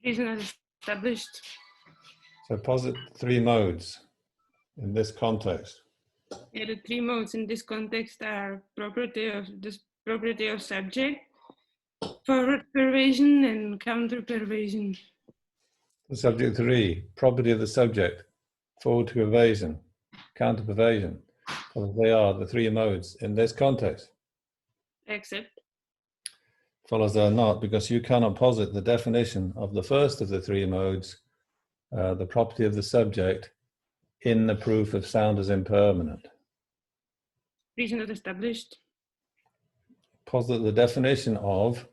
Reason as established. So posit three modes in this context. Yeah, the three modes in this context are property of subject, forward pervasion, and counter pervasion. The subject three, property of the subject, forward to pervasion, counter pervasion. Well, they are the three modes in this context. Except. Follows they are not, because you cannot posit the definition of the first of the three modes, the property of the subject, in the proof of sound as impermanent. Reason not established. Posit the definition of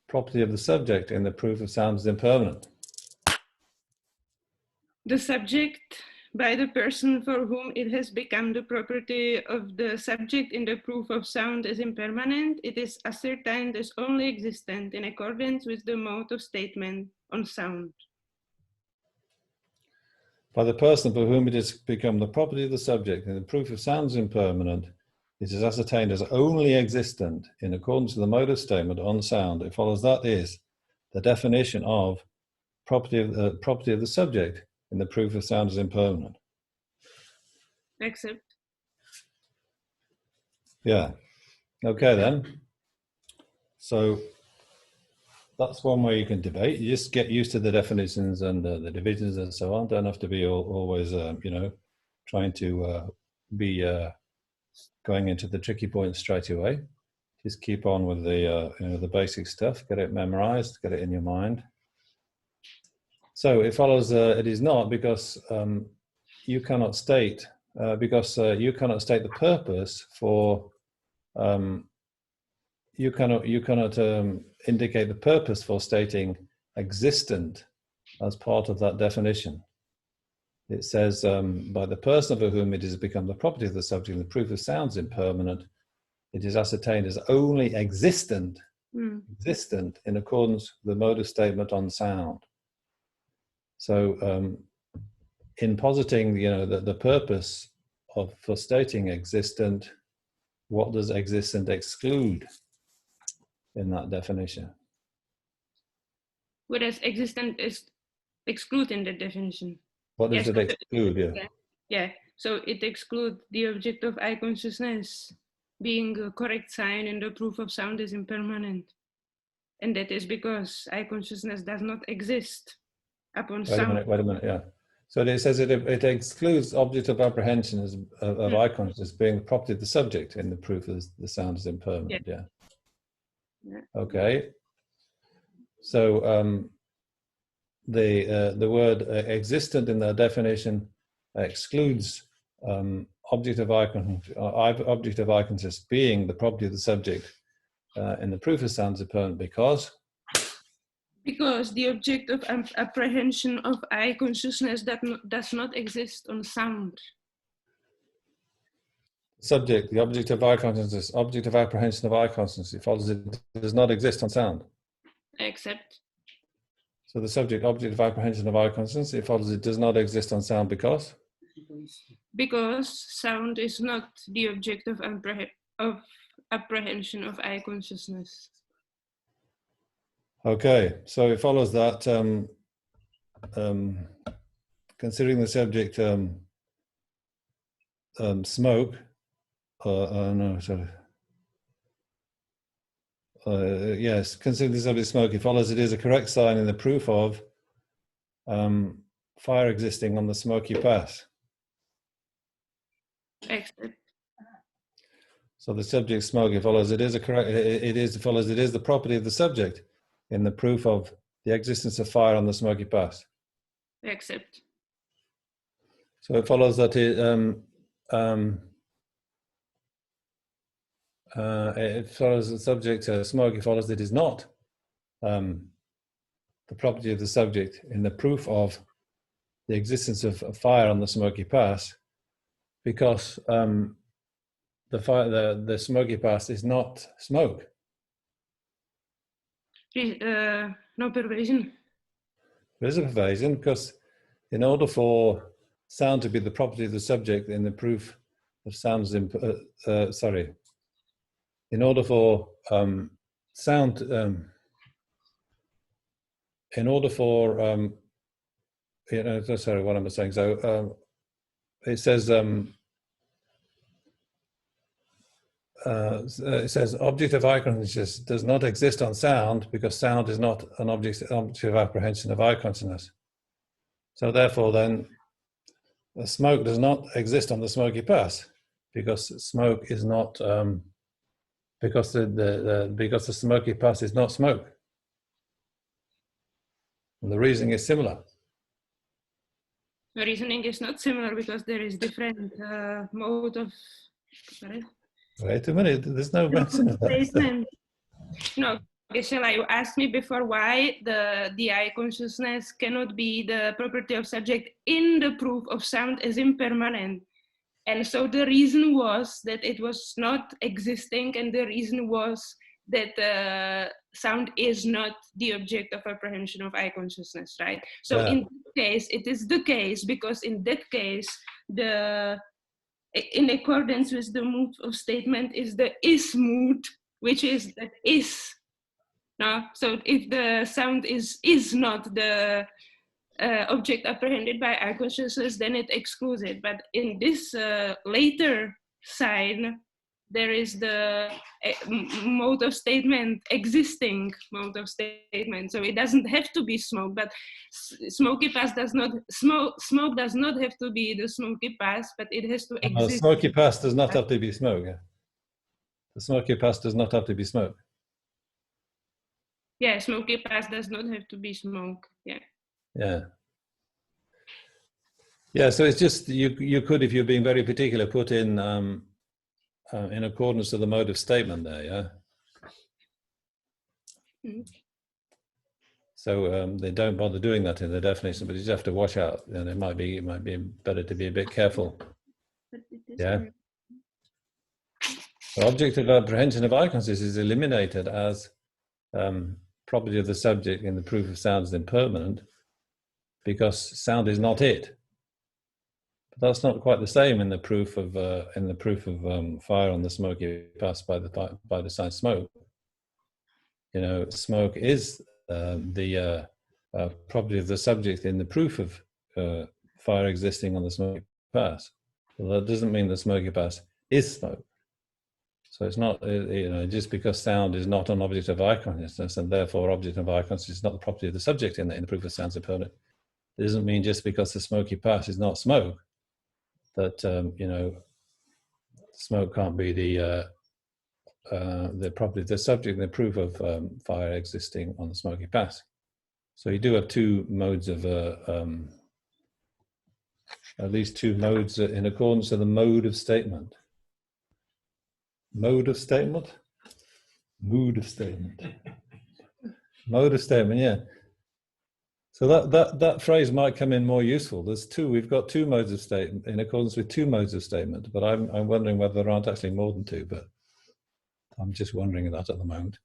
property of the subject in the proof of sound as impermanent. The subject by the person for whom it has become the property of the subject in the proof of sound as impermanent, it is ascertained as only existent in accordance with the mode of statement on sound. By the person for whom it has become the property of the subject in the proof of sound as impermanent, it is ascertained as only existent in accordance with the mode of statement on sound. It follows that is the definition of property of the subject in the proof of sound as impermanent. Except. Yeah. Okay then. So that's one way you can debate. You just get used to the definitions and the divisions and so on. Don't have to be always, trying to be going into the tricky points straight away. Just keep on with the basic stuff. Get it memorized. Get it in your mind. So it follows. It is not because you cannot state the purpose for. You cannot indicate the purpose for stating existent as part of that definition. It says, by the person for whom it has become the property of the subject, and the proof of sounds impermanent, it is ascertained as only existent in accordance with the mode of statement on sound. So in positing, the purpose for stating existent, what does existent exclude in that definition? What does existent is exclude in the definition? What does it exclude? Yeah. So it excludes the object of eye consciousness being a correct sign, and the proof of sound is impermanent. And that is because eye consciousness does not exist upon sound. Wait a minute, yeah. So it says it excludes object of apprehension of eye consciousness being the property of the subject in the proof of the sound is impermanent, yeah. Okay. So the word existent in the definition excludes object of eye consciousness being the property of the subject in the proof of sound is impermanent because the object of apprehension of eye consciousness does not exist on sound. The object of eye consciousness, object of apprehension of eye consciousness, it follows it does not exist on sound. Except. So the subject, object of apprehension of eye consciousness, it follows it does not exist on sound because? Because sound is not the object of apprehension of eye consciousness. Okay, so it follows that considering the subject smoke, yes, considering the subject smoke, it follows it is a correct sign in the proof of fire existing on the smoky path. Except. So the subject smoke, it follows it is the property of the subject in the proof of the existence of fire on the smoky path. Except. So it follows that it follows the subject smoke. It follows that it is not the property of the subject in the proof of the existence of fire on the smoky path, because the smoky path is not smoke. No pervasion. There is a pervasion because in order for sound to be the property of the subject in the proof of sounds, in order for sound, in order for, you know, sorry, what am I saying? So it says, it says object of eye consciousness does not exist on sound because sound is not an object of apprehension of eye consciousness. So therefore then the smoke does not exist on the smoky pass because smoke is not, because the smoky pass is not smoke. And the reasoning is similar. The reasoning is not similar because there is different mode of, sorry? Wait a minute, there's no mention of that. Statement. No, Geshe, you asked me before why the eye consciousness cannot be the property of subject in the proof of sound as impermanent. And so the reason was that it was not existing, and the reason was that sound is not the object of apprehension of eye consciousness, right? So Yeah. in that case, it is the case, because in that case, in accordance with the mood of statement is the is mood, which is that is. No? So if the sound is not the object apprehended by eye consciousness, then it excludes it. But in this later sign, there is the mode of statement, existing mode of statement. So it doesn't have to be smoke, but smoky pass does not, smoke does not have to be the smoky pass, but it has to exist. Smoky pass does not have to be smoke. Yeah? The smoky pass does not have to be smoke. Yeah, smoky pass does not have to be smoke. Yeah. Yeah. Yeah, so it's just, you could, if you're being very particular, put in accordance to the mode of statement there, yeah? Mm-hmm. So they don't bother doing that in the definition, but you just have to watch out, and it might be better to be a bit careful. Yeah. The object of apprehension of eye consciousness is eliminated as property of the subject in the proof of sound is impermanent because sound is not it. But that's not quite the same in the proof of fire on the smoky pass by the sign smoke. You know, smoke is the property of the subject in the proof of fire existing on the smoky pass. Well, that doesn't mean the smoky pass is smoke. So it's not, you know, just because sound is not an object of eye consciousness, and therefore object of eye consciousness is not the property of the subject in the proof of sound is impermanent. It doesn't mean just because the smoky pass is not smoke that you know, smoke can't be the property of the subject in the proof of fire existing on the smoky pass. So you do have two modes of at least two modes in accordance to the mode of statement. Mode of statement? Mood of statement. Mode of statement, yeah. So that phrase might come in more useful. There's two, we've got two modes of statement in accordance with two modes of statement, but I'm wondering whether there aren't actually more than two, but I'm just wondering that at the moment.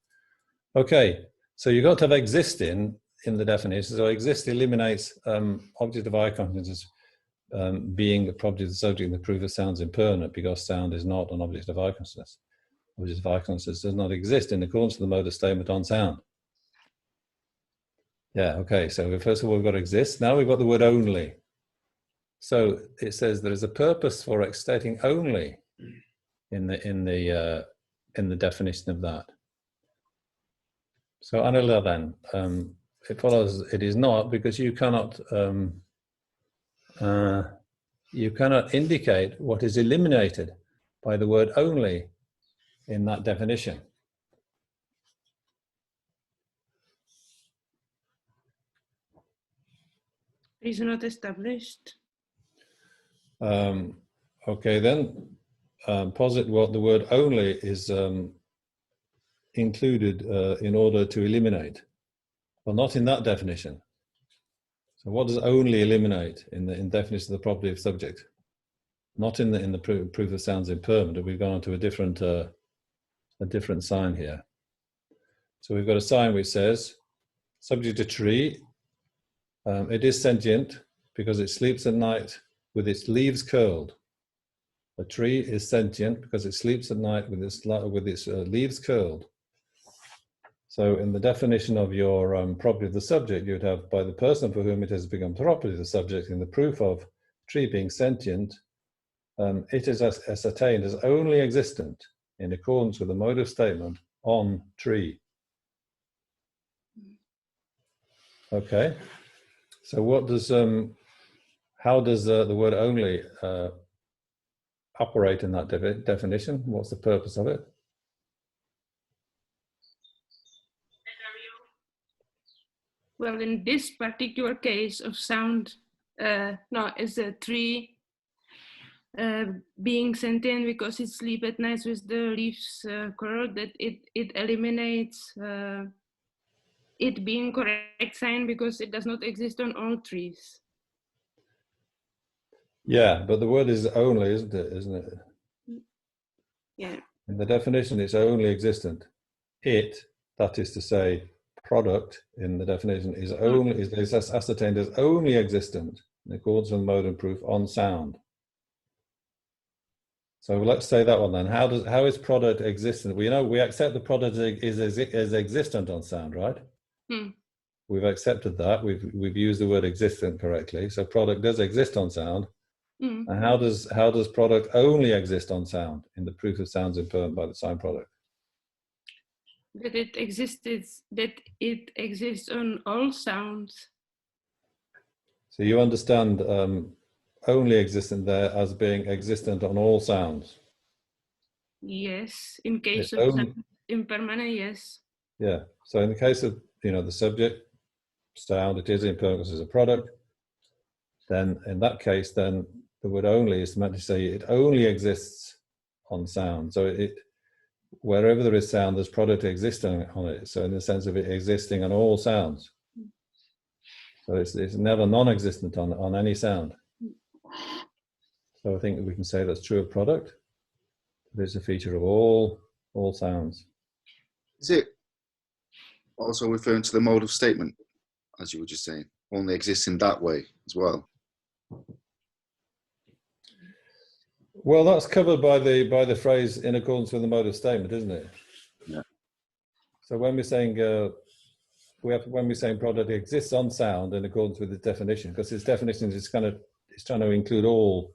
Okay, so you've got to have exist in the definition. So exist eliminates object of eye consciousness being a property of the subject in the proof of sound is impermanent because sound is not an object of eye consciousness. Object of eye consciousness does not exist in accordance with the mode of statement on sound. Yeah, okay, so first of all we've got exist. Now we've got the word only. So it says there is a purpose for stating only in the definition of that. So Anila then, it follows it is not because you cannot indicate what is eliminated by the word only in that definition. Is not established. Okay, then posit what the word only is included in order to eliminate. Well, not in that definition. So what does only eliminate in definition of the property of subject? Not in the proof of sounds impermanent. We've gone on to a different sign here. So we've got a sign which says subject to tree. It is sentient because it sleeps at night with its leaves curled. A tree is sentient because it sleeps at night with its leaves curled. So in the definition of your property of the subject, you'd have by the person for whom it has become property of the subject in the proof of tree being sentient, it is ascertained as only existent in accordance with the mode of statement on tree. Okay, so what does how does the word only operate in that definition? What's the purpose of it? Well, in this particular case of sound, no, is a tree being sentient because it sleeps at night with the leaves curled, that it eliminates it being correct sign because it does not exist on all trees. Yeah, but the word is only, isn't it? Yeah. In the definition, it's only existent. It, that is to say, product in the definition is only is ascertained as only existent in accordance with mode and proof on sound. So let's say that one then. How is product existent? We accept the product is existent on sound, right? We've accepted that. We've used the word existent correctly. So product does exist on sound. And how does product only exist on sound in the proof of sounds inferred by the sign product? That it exists on all sounds. So you understand only existent there as being existent on all sounds. Yes, in case of sound impermanent, yes. Yeah. So in the case of the subject sound, it is impermanent because it's a product. Then in that case, then the word only is meant to say it only exists on sound. So wherever there is sound, there's product existing on it. So in the sense of it existing on all sounds. So it's never non-existent on any sound. So I think we can say that's true of product. It's a feature of all sounds. Is it also referring to the mode of statement, as you were just saying, only exists in that way as well? Well, that's covered by the phrase in accordance with the mode of statement, isn't it? Yeah. So when we're saying when we're saying product exists on sound in accordance with the definition, because its definition is it's trying to include all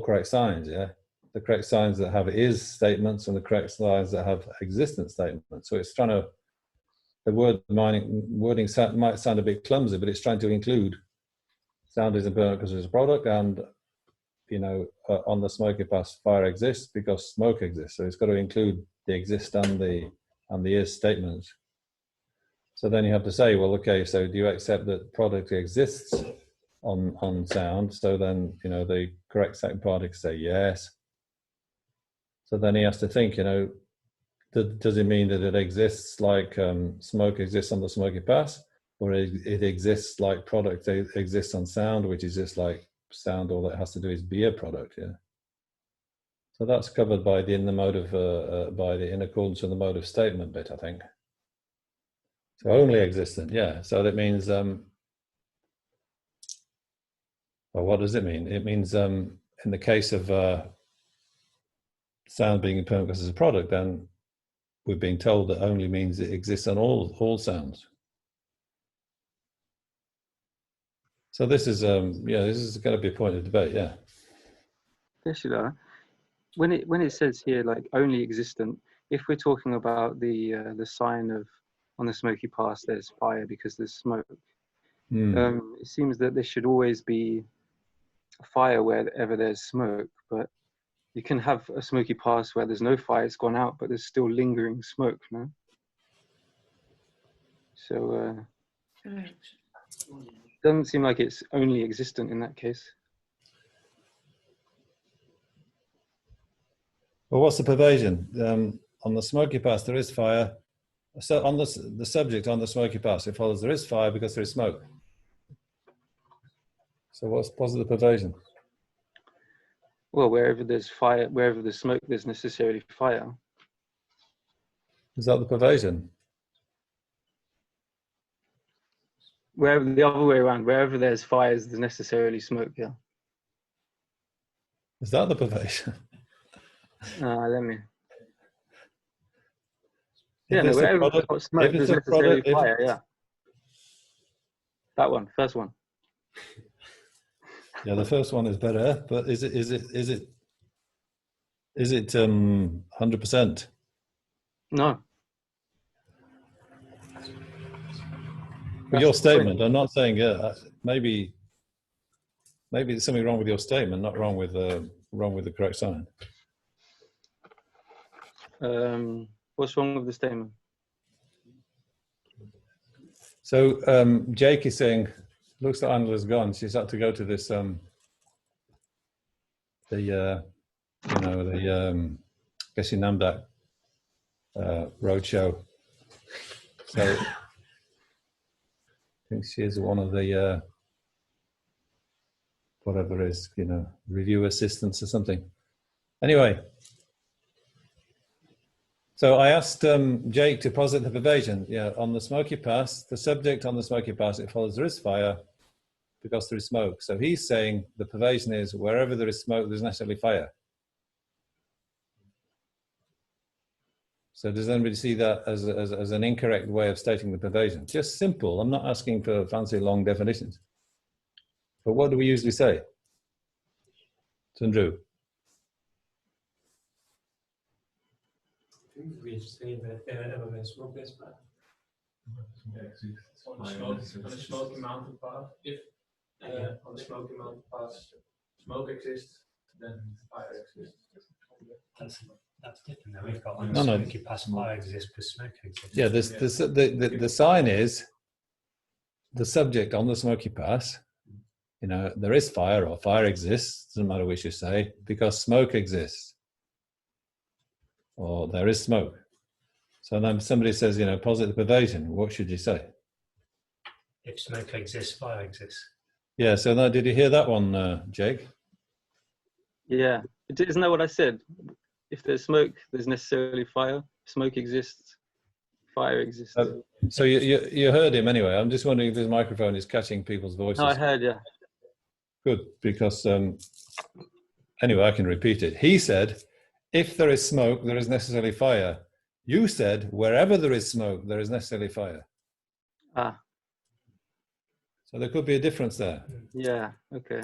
correct signs, yeah. The correct signs that have is statements and the correct signs that have existent statements. So it's trying to, the wording might sound a bit clumsy, but it's trying to include sound is impermanent because it's a product, and on the smoky pass, fire exists because smoke exists. So it's got to include the exist and the is statements. So then you have to say, well, okay, so do you accept that product exists on sound? So then the correct second party can say yes. So then he has to think, does it mean that it exists like smoke exists on the smoky pass, or it exists like product exists on sound, which is just like sound, all it has to do is be a product, yeah. So that's covered by the in accordance with the mode of statement bit, I think. So only existent, yeah. So that means, well, what does it mean? It means in the case of sound being impermanent because it's a product, then we're being told that only means it exists on all sounds. So this is this is going to be a point of debate, yeah. Geshe, when it says here like only existent, if we're talking about the sign of on the smoky pass there's fire because there's smoke, it seems that there should always be fire wherever there's smoke, but you can have a smoky pass where there's no fire, it's gone out, but there's still lingering smoke, no? So doesn't seem like it's only existent in that case. Well, what's the pervasion? On the smoky pass, there is fire. So on the subject on the smoky pass, it follows there is fire because there is smoke. So what's positive pervasion? Well, wherever there's fire, wherever there's smoke, there's necessarily fire. Is that the pervasion? Wherever the other way around, wherever there's fire, there's necessarily smoke. Yeah. Is that the pervasion? Let me. Yeah, no, it's a wherever product, it's got smoke, if there's it's a necessarily product, if fire. Yeah, that one, first one. yeah, the first one is better, but is it 100%? No. With your That's the point. statement, I'm not saying maybe there's something wrong with your statement, not wrong with the correct sign. What's wrong with the statement? So Jake is saying, looks like Angela's gone. She's had to go to this Geshe Namdak roadshow. So I think she is one of the whatever it is, review assistants or something. Anyway, so I asked Jake to posit the pervasion. Yeah, on the smoky pass, the subject on the smoky pass, it follows there is fire because there is smoke. So he's saying the pervasion is wherever there is smoke, there's necessarily fire. So does anybody see that as an incorrect way of stating the pervasion? Just simple. I'm not asking for fancy long definitions. But what do we usually say? Tundru. We say that wherever there's smoke, there's fire. On the smoky mountain path, if on the smoky mountain path smoke exists, then fire exists. That's different. Now we've got on No, the no. smoky pass, fire exists because smoke exists. Yeah, the sign is the subject on the smoky pass. There is fire or fire exists, doesn't matter which you say, because smoke exists. Or there is smoke. So then somebody says, positive pervasion, what should you say? If smoke exists, fire exists. Yeah, so now did you hear that one, Jake? Yeah, isn't that what I said? If there's smoke, there's necessarily fire. Smoke exists, fire exists. So you heard him anyway. I'm just wondering if this microphone is catching people's voices. No, I heard, yeah. Good, because anyway, I can repeat it. He said, if there is smoke, there is necessarily fire. You said, wherever there is smoke, there is necessarily fire. Ah. So there could be a difference there. Yeah, okay.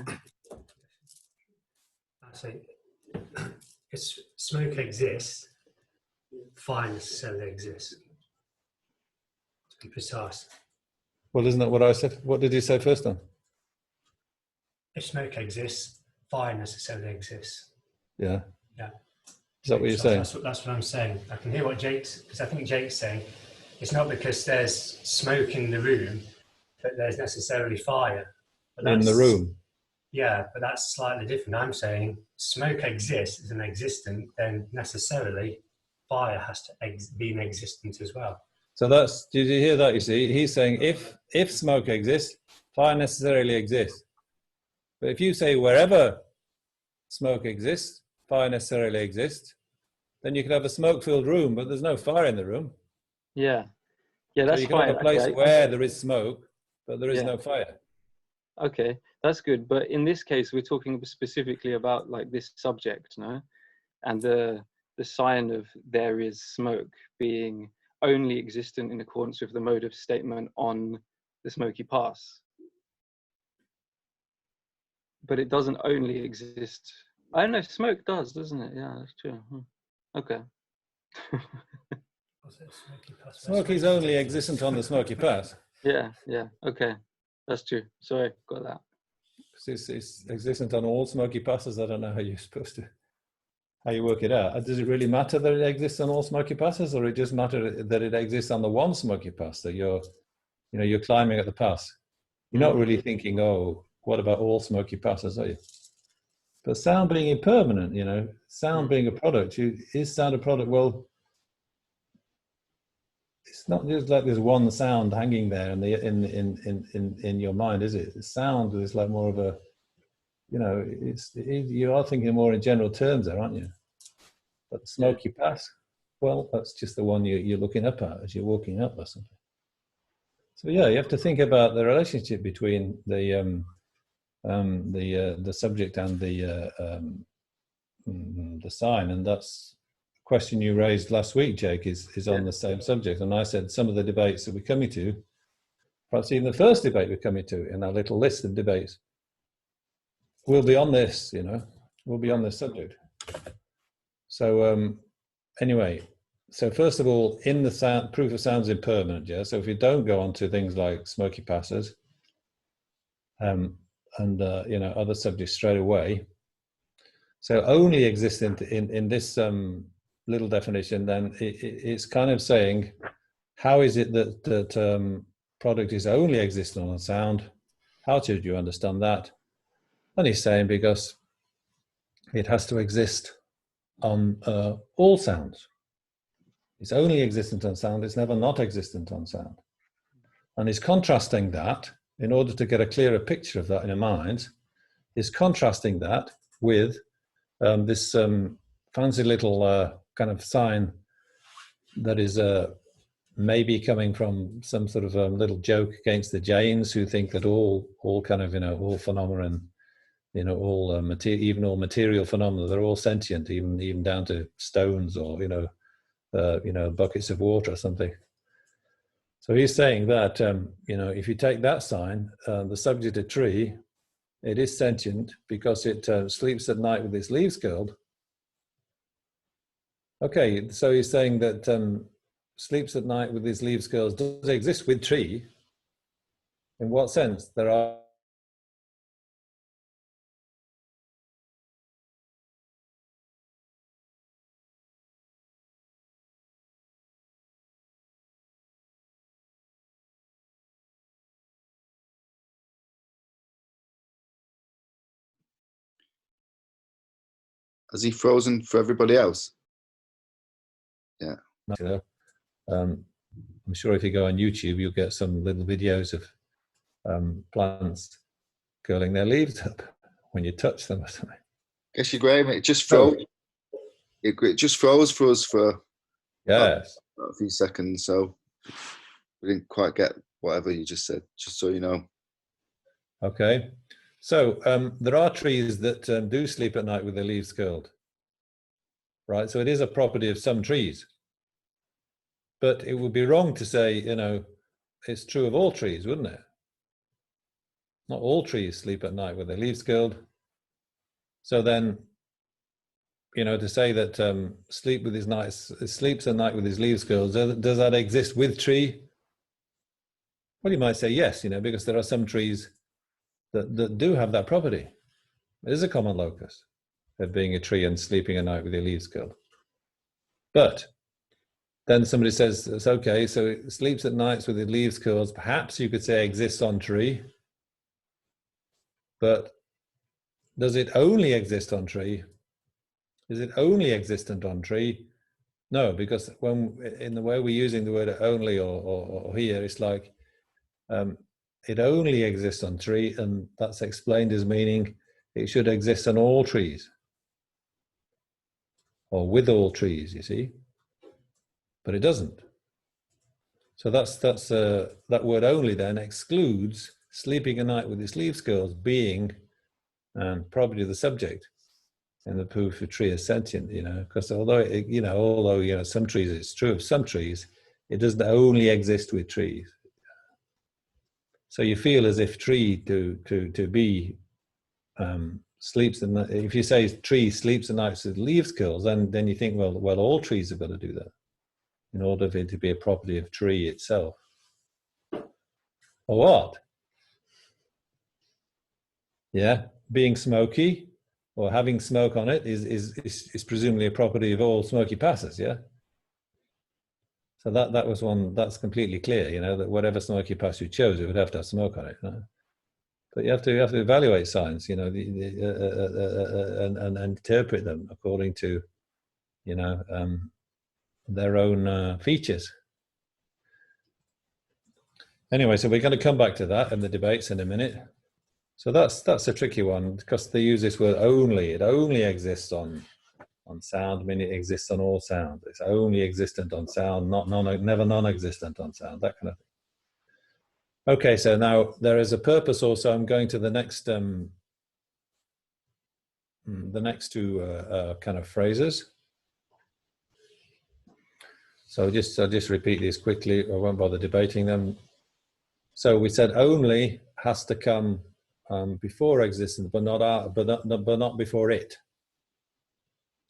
I say, if smoke exists, fire necessarily exists. To be precise. Well, isn't that what I said? What did you say first then? If smoke exists, fire necessarily exists. Yeah. Yeah. Is that what you're saying? That's what I'm saying. I can hear what because I think Jake's saying, it's not because there's smoke in the room that there's necessarily fire. In the room? Yeah, but that's slightly different. I'm saying smoke exists as an existent, then necessarily fire has to be an existent as well. So did you hear that? You see, he's saying if smoke exists, fire necessarily exists. But if you say wherever smoke exists, fire necessarily exists, then you could have a smoke-filled room, but there's no fire in the room. Yeah. Yeah, that's so you can fine. have a place Okay. where there is smoke, but there is Yeah. no fire. Okay, that's good. But in this case, we're talking specifically about like this subject, no? And the sign of there is smoke being only existent in accordance with the mode of statement on the smoky pass. But it doesn't only exist. I don't know, smoke does, doesn't it? Yeah, that's true. Okay. Smoke is only existent on the smoky pass. Yeah, okay. That's true. Sorry, got that. It's existent on all smoky passes. I don't know how you work it out. Does it really matter that it exists on all smoky passes, or it just matter that it exists on the one smoky pass that you're climbing at the pass? You're not really thinking, oh, what about all smoky passes, are you? But sound being impermanent, sound being a product, is sound a product? Well, it's not just like there's one sound hanging there in your mind, is it? Sound is like more of a, you are thinking more in general terms there, aren't you? But the smoky pass, well, that's just the one you're looking up at as you're walking up or something. So yeah, you have to think about the relationship between the subject and the sign, and that's question you raised last week, Jake, is on the same subject. And I said some of the debates that we're coming to, perhaps even the first debate we're coming to in our little list of debates, will be on this, will be on this subject. So anyway, so first of all, in the proof of sound is impermanent, yeah? So if you don't go on to things like smoky passes and other subjects straight away, so only existent in this little definition, then it's kind of saying, how is it that product is only existent on sound? How should you understand that? And he's saying because it has to exist on all sounds. It's only existent on sound, it's never not existent on sound. And he's contrasting that, in order to get a clearer picture of that in your mind, is contrasting that with this fancy little kind of sign that is maybe coming from some sort of little joke against the Jains, who think that all kind of, all phenomena, all even all material phenomena, they're all sentient, even down to stones or buckets of water or something. So he's saying that if you take that sign, the subject a tree, it is sentient because it sleeps at night with its leaves curled. Okay, so he's saying that sleeps at night with its leaves curled does exist with tree. In what sense? There are Has he frozen for everybody else? Yeah. I'm sure if you go on YouTube, you'll get some little videos of plants curling their leaves up when you touch them or something. Geshe Graham, it just froze. It just froze for us for yes, a few seconds, so we didn't quite get whatever you just said, just so you know. Okay. So there are trees that do sleep at night with their leaves curled, right? So it is a property of some trees. But it would be wrong to say, it's true of all trees, wouldn't it? Not all trees sleep at night with their leaves curled. So then, to say that sleeps at night with his leaves curled, does that exist with tree? Well, you might say yes, because there are some trees that do have that property. It is a common locus of being a tree and sleeping at night with your leaves curled. But then somebody says, it's okay, so it sleeps at nights with its leaves curled. Perhaps you could say exists on tree. But does it only exist on tree? Is it only existent on tree? No, because in the way we're using the word only or here, it's like it only exists on tree, and that's explained as meaning it should exist on all trees. Or with all trees, you see. But it doesn't. So that word only then excludes sleeping at night with its leaves curled being probably the subject in the proof of tree is sentient, because although some trees, it's true of some trees, it doesn't only exist with trees. So you feel as if tree to be sleeps, and if you say tree sleeps at night with leaves curls, then you think, well, all trees have got to do that in order for it to be a property of tree itself. Or what? Yeah, being smoky or having smoke on it is presumably a property of all smoky passes, yeah? So that was one, that's completely clear, that whatever smoky pass you chose, it would have to have smoke on it. But you have to evaluate signs, and interpret them according to, their own features. Anyway, so we're going to come back to that in the debates in a minute. So that's a tricky one because they use this word only. It only exists on sound. I mean, it exists on all sound. It's only existent on sound, never non-existent on sound. That kind of thing. Okay, so now there is a purpose also. I'm going to the next two kind of phrases. So I'll just repeat these quickly. I won't bother debating them. So we said only has to come before existence, but not before it.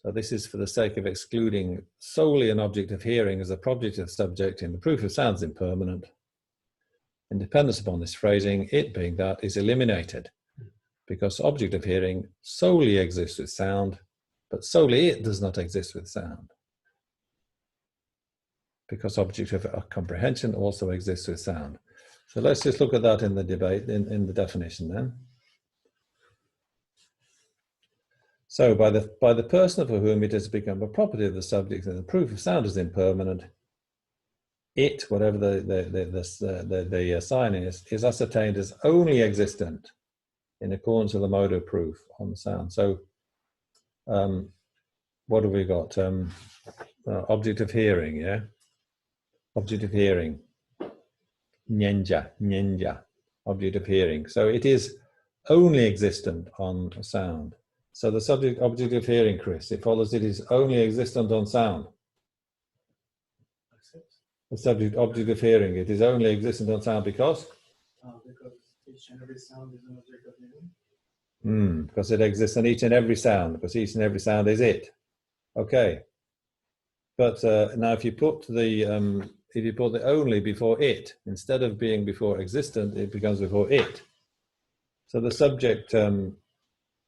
So this is for the sake of excluding solely an object of hearing as a project of subject in the proof of sounds impermanent. In dependence upon this phrasing, it being that is eliminated, because object of hearing solely exists with sound, but solely it does not exist with sound. Because object of comprehension also exists with sound. So let's just look at that in the debate, in the definition then. So by the person for whom it has become a property of the subject and the proof of sound is impermanent, it, whatever the sign is ascertained as only existent in accordance with the mode of proof on sound. So what have we got? Object of hearing, yeah? Object of hearing. Nyenja, object of hearing. So it is only existent on sound. So the subject object of hearing, Chris, it follows it is only existent on sound. The subject object of hearing, it is only existent on sound because? Because each and every sound is an object of hearing. Because it exists in each and every sound, because each and every sound is it. Okay. But now if you put the only before it, instead of being before existent, it becomes before it. So the subject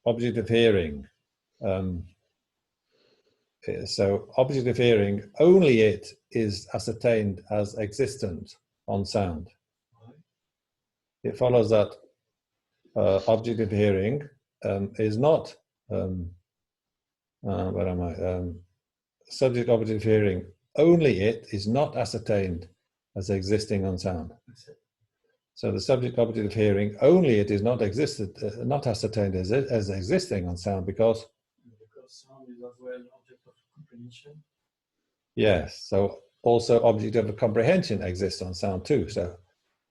object of hearing, so object of hearing, only it is ascertained as existent on sound. It follows that object of hearing is not, where am I? Subject object of hearing, only it is not ascertained as existing on sound. So the subject object of hearing, only it is not ascertained as existing on sound because Sound is as well object of comprehension. yes, so also object of comprehension exists on sound too. So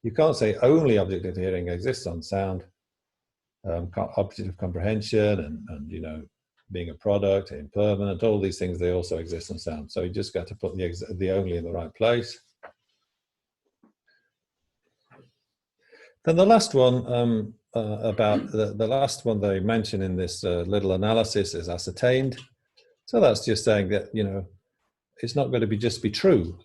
you can't say only object of hearing exists on sound. Object of comprehension and you know, being a product, impermanent, all these things, they also exist on sound. So you just got to put the only in the right place. Then the last one about the last one they mention in this little analysis is ascertained. So that's just saying that, you know, it's not going to just be true,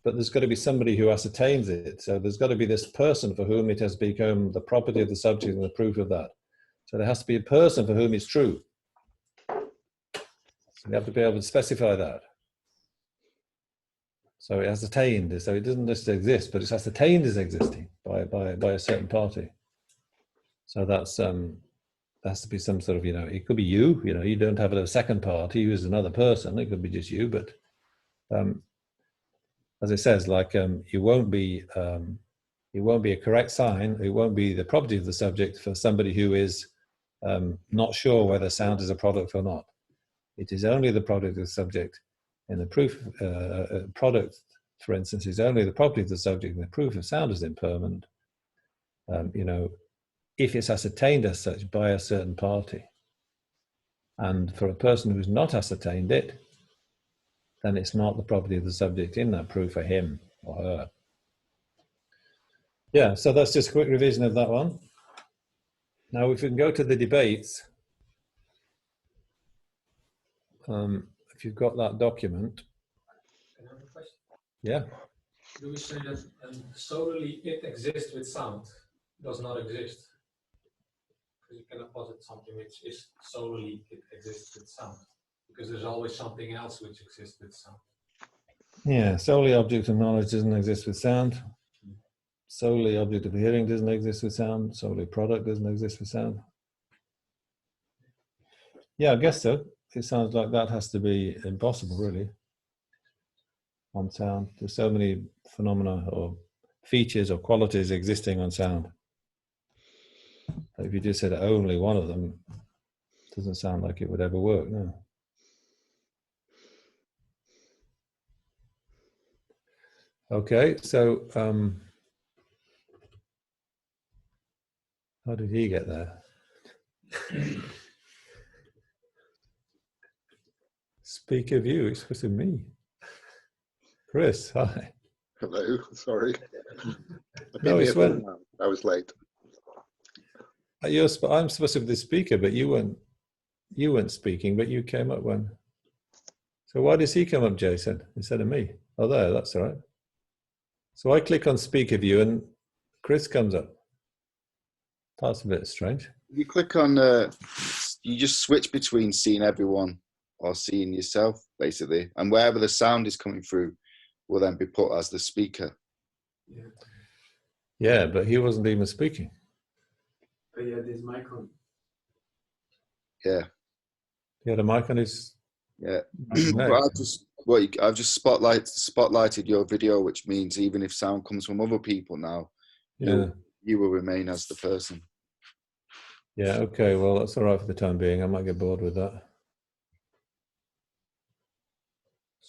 but there's got to be somebody who ascertains it. So there's got to be this person for whom it has become the property of the subject and the proof of that. So there has to be a person for whom it's true. So we have to be able to specify that. So it's ascertained, so it doesn't just exist, but it's ascertained as existing by a certain party. So that's there has to be some sort of, you know, it could be you know, you don't have a second party who is another person, it could be just you, but as it says, like it won't be a correct sign, it won't be the property of the subject for somebody who is not sure whether sound is a product or not. It is only the product of the subject. In the proof product, for instance, is only the property of the subject, and the proof of sound is impermanent. You know, if it's ascertained as such by a certain party, and for a person who's not ascertained it, then it's not the property of the subject in that proof for him or her. Yeah, so that's just a quick revision of that one. Now, if we can go to the debates, if you've got that document. Can I have a question? Yeah. Do we say that solely it exists with sound does not exist? Because you cannot posit something which is solely it exists with sound, because there's always something else which exists with sound. Yeah, solely object of knowledge doesn't exist with sound. Solely object of hearing doesn't exist with sound. Solely product doesn't exist with sound. Yeah, I guess so. It sounds like that has to be impossible, really, on sound. There's so many phenomena or features or qualities existing on sound. If you just said only one of them, it doesn't sound like it would ever work, no. Okay, so how did he get there? Speak of you, it's supposed to be me. Chris, hi. Hello, sorry. I've No, been it's here for a when while. I was late. I'm supposed to be the speaker, but you weren't speaking, but you came up when. So why does he come up, Jason, instead of me? Oh, there, that's all right. So I click on speaker view and Chris comes up. That's a bit strange. You click on, you just switch between seeing everyone or seeing yourself, basically. And wherever the sound is coming through will then be put as the speaker. Yeah. Yeah, but he wasn't even speaking. But yeah, this mic on. Yeah. He had a mic on his Yeah. neck. But I've just spotlighted your video, which means even if sound comes from other people now, Yeah. you will remain as the person. Yeah, okay, well, that's all right for the time being. I might get bored with that.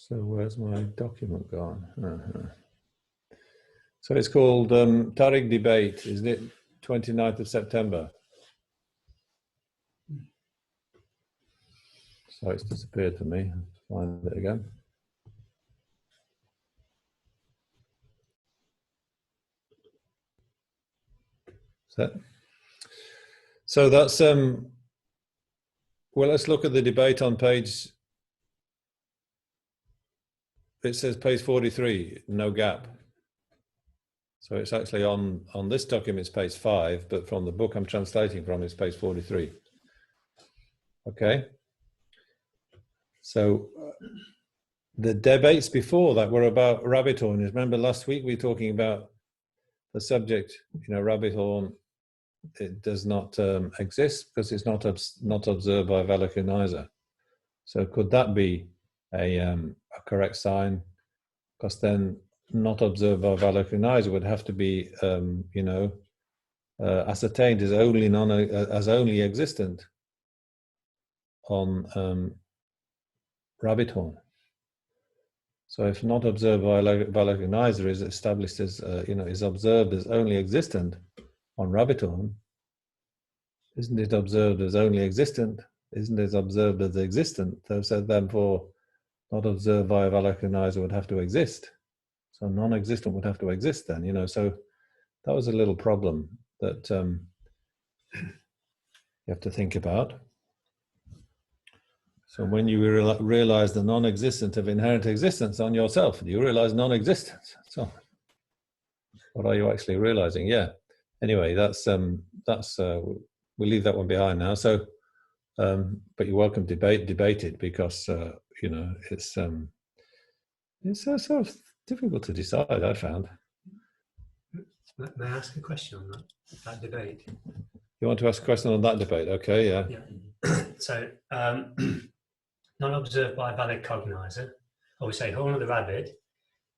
So where's my document gone? So it's called Tariq Debate, isn't it? 29th of September. So it's disappeared for me. Find it again. So that's well, let's look at the debate on page. It says page 43, no gap. So it's actually on this document, it's page 5, but from the book I'm translating from, it's page 43. Okay. So the debates before that were about rabbit horn. Remember last week we were talking about the subject, rabbit horn. It does not exist because it's not observed by a valid cognizer. So could that be a correct sign? Because then not observed by a valid cognizer would have to be ascertained as only existent on rabbit horn. So if not observed by a valid cognizer is established as is observed as only existent on rabbit horn, isn't it observed as only existent? Isn't it observed as existent? So therefore, not observed by a valid cognizer would have to exist. So non-existent would have to exist then, so that was a little problem that you have to think about. So when you realize the non-existence of inherent existence on yourself, you realize non-existence. So what are you actually realizing? Yeah. Anyway, that's we'll leave that one behind now. So, but you're welcome to debate it because it's so difficult to decide. I found. May I ask a question on that debate? You want to ask a question on that debate? Okay, yeah. Yeah. So, not observed by a valid cognizer, or we say horn of the rabbit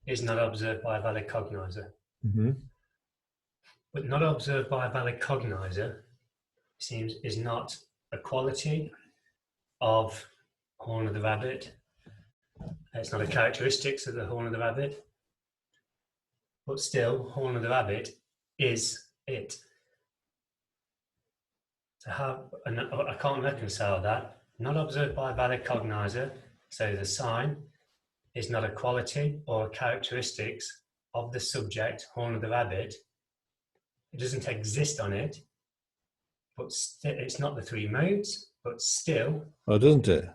is not observed by a valid cognizer. Mm-hmm. But not observed by a valid cognizer seems is not a quality of horn of the rabbit. It's not a characteristics of the horn of the rabbit. But still, horn of the rabbit is it. So I can't reconcile that. Not observed by a valid cognizer, so the sign is not a quality or a characteristics of the subject, horn of the rabbit. It doesn't exist on it, but it's not the three modes, but still. Oh, doesn't it?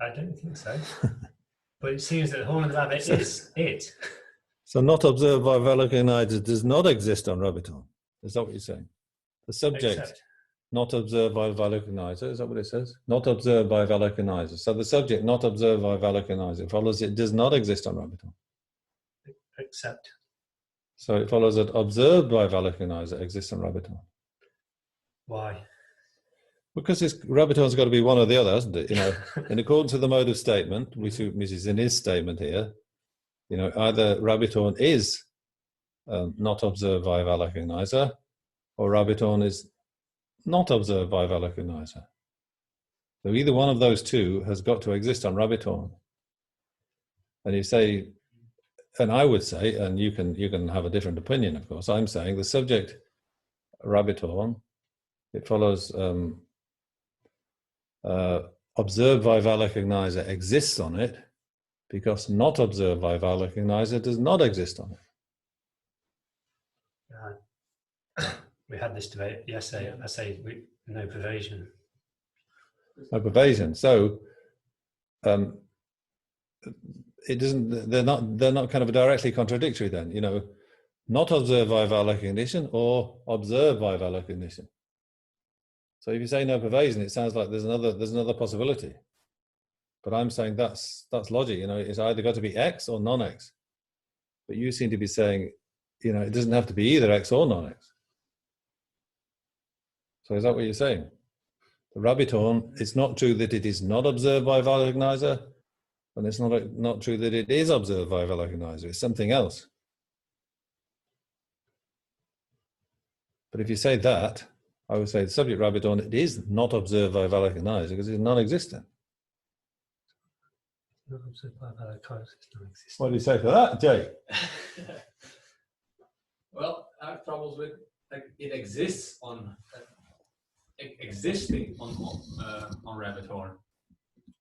I don't think so. But it seems that the horn of the rabbit is it. So not observed by valid cognizer does not exist on rabbit horn. Is that what you're saying? The subject. Except, not observed by a valid cognizer, is that what it says? Not observed by a valid cognizer. So the subject not observed by a valid cognizer follows it does not exist on rabbit horn. except. So it follows that observed by a valid cognizer exists on rabbit horn. Why? Because rabbit horn's got to be one or the other, hasn't it? In accordance with the mode of statement, which is in his statement here, either rabbit horn is not observed by a valid cognizer, or rabbit horn is not observed by a valid cognizer. So either one of those two has got to exist on rabbit horn. And you say, and I would say, and you can have a different opinion, of course, I'm saying the subject rabbit horn, it follows observed by valid cognizer exists on it because not observed by valid recognizer does not exist on it. We had this debate yesterday. I say no pervasion. No pervasion. So it doesn't. They're not kind of directly contradictory. Then, you know, not observed by valid recognition or observed by valid recognition. So if you say no pervasion, it sounds like there's another possibility. But I'm saying that's logic. You know, it's either got to be X or non-X. But you seem to be saying, you know, it doesn't have to be either X or non-X. So is that what you're saying? The rabbit horn, it's not true that it is not observed by a valid recognizer, and it's not true that it is observed by a valid recognizer. It's something else. But if you say that, I would say the subject rabbit horn, it is not observed by a valid recognizer because it's non-existent. Not observed by valid recognizer, it's non-existent. What do you say for that, Jay? Well, I have troubles with like it exists on existing on rabbit horn.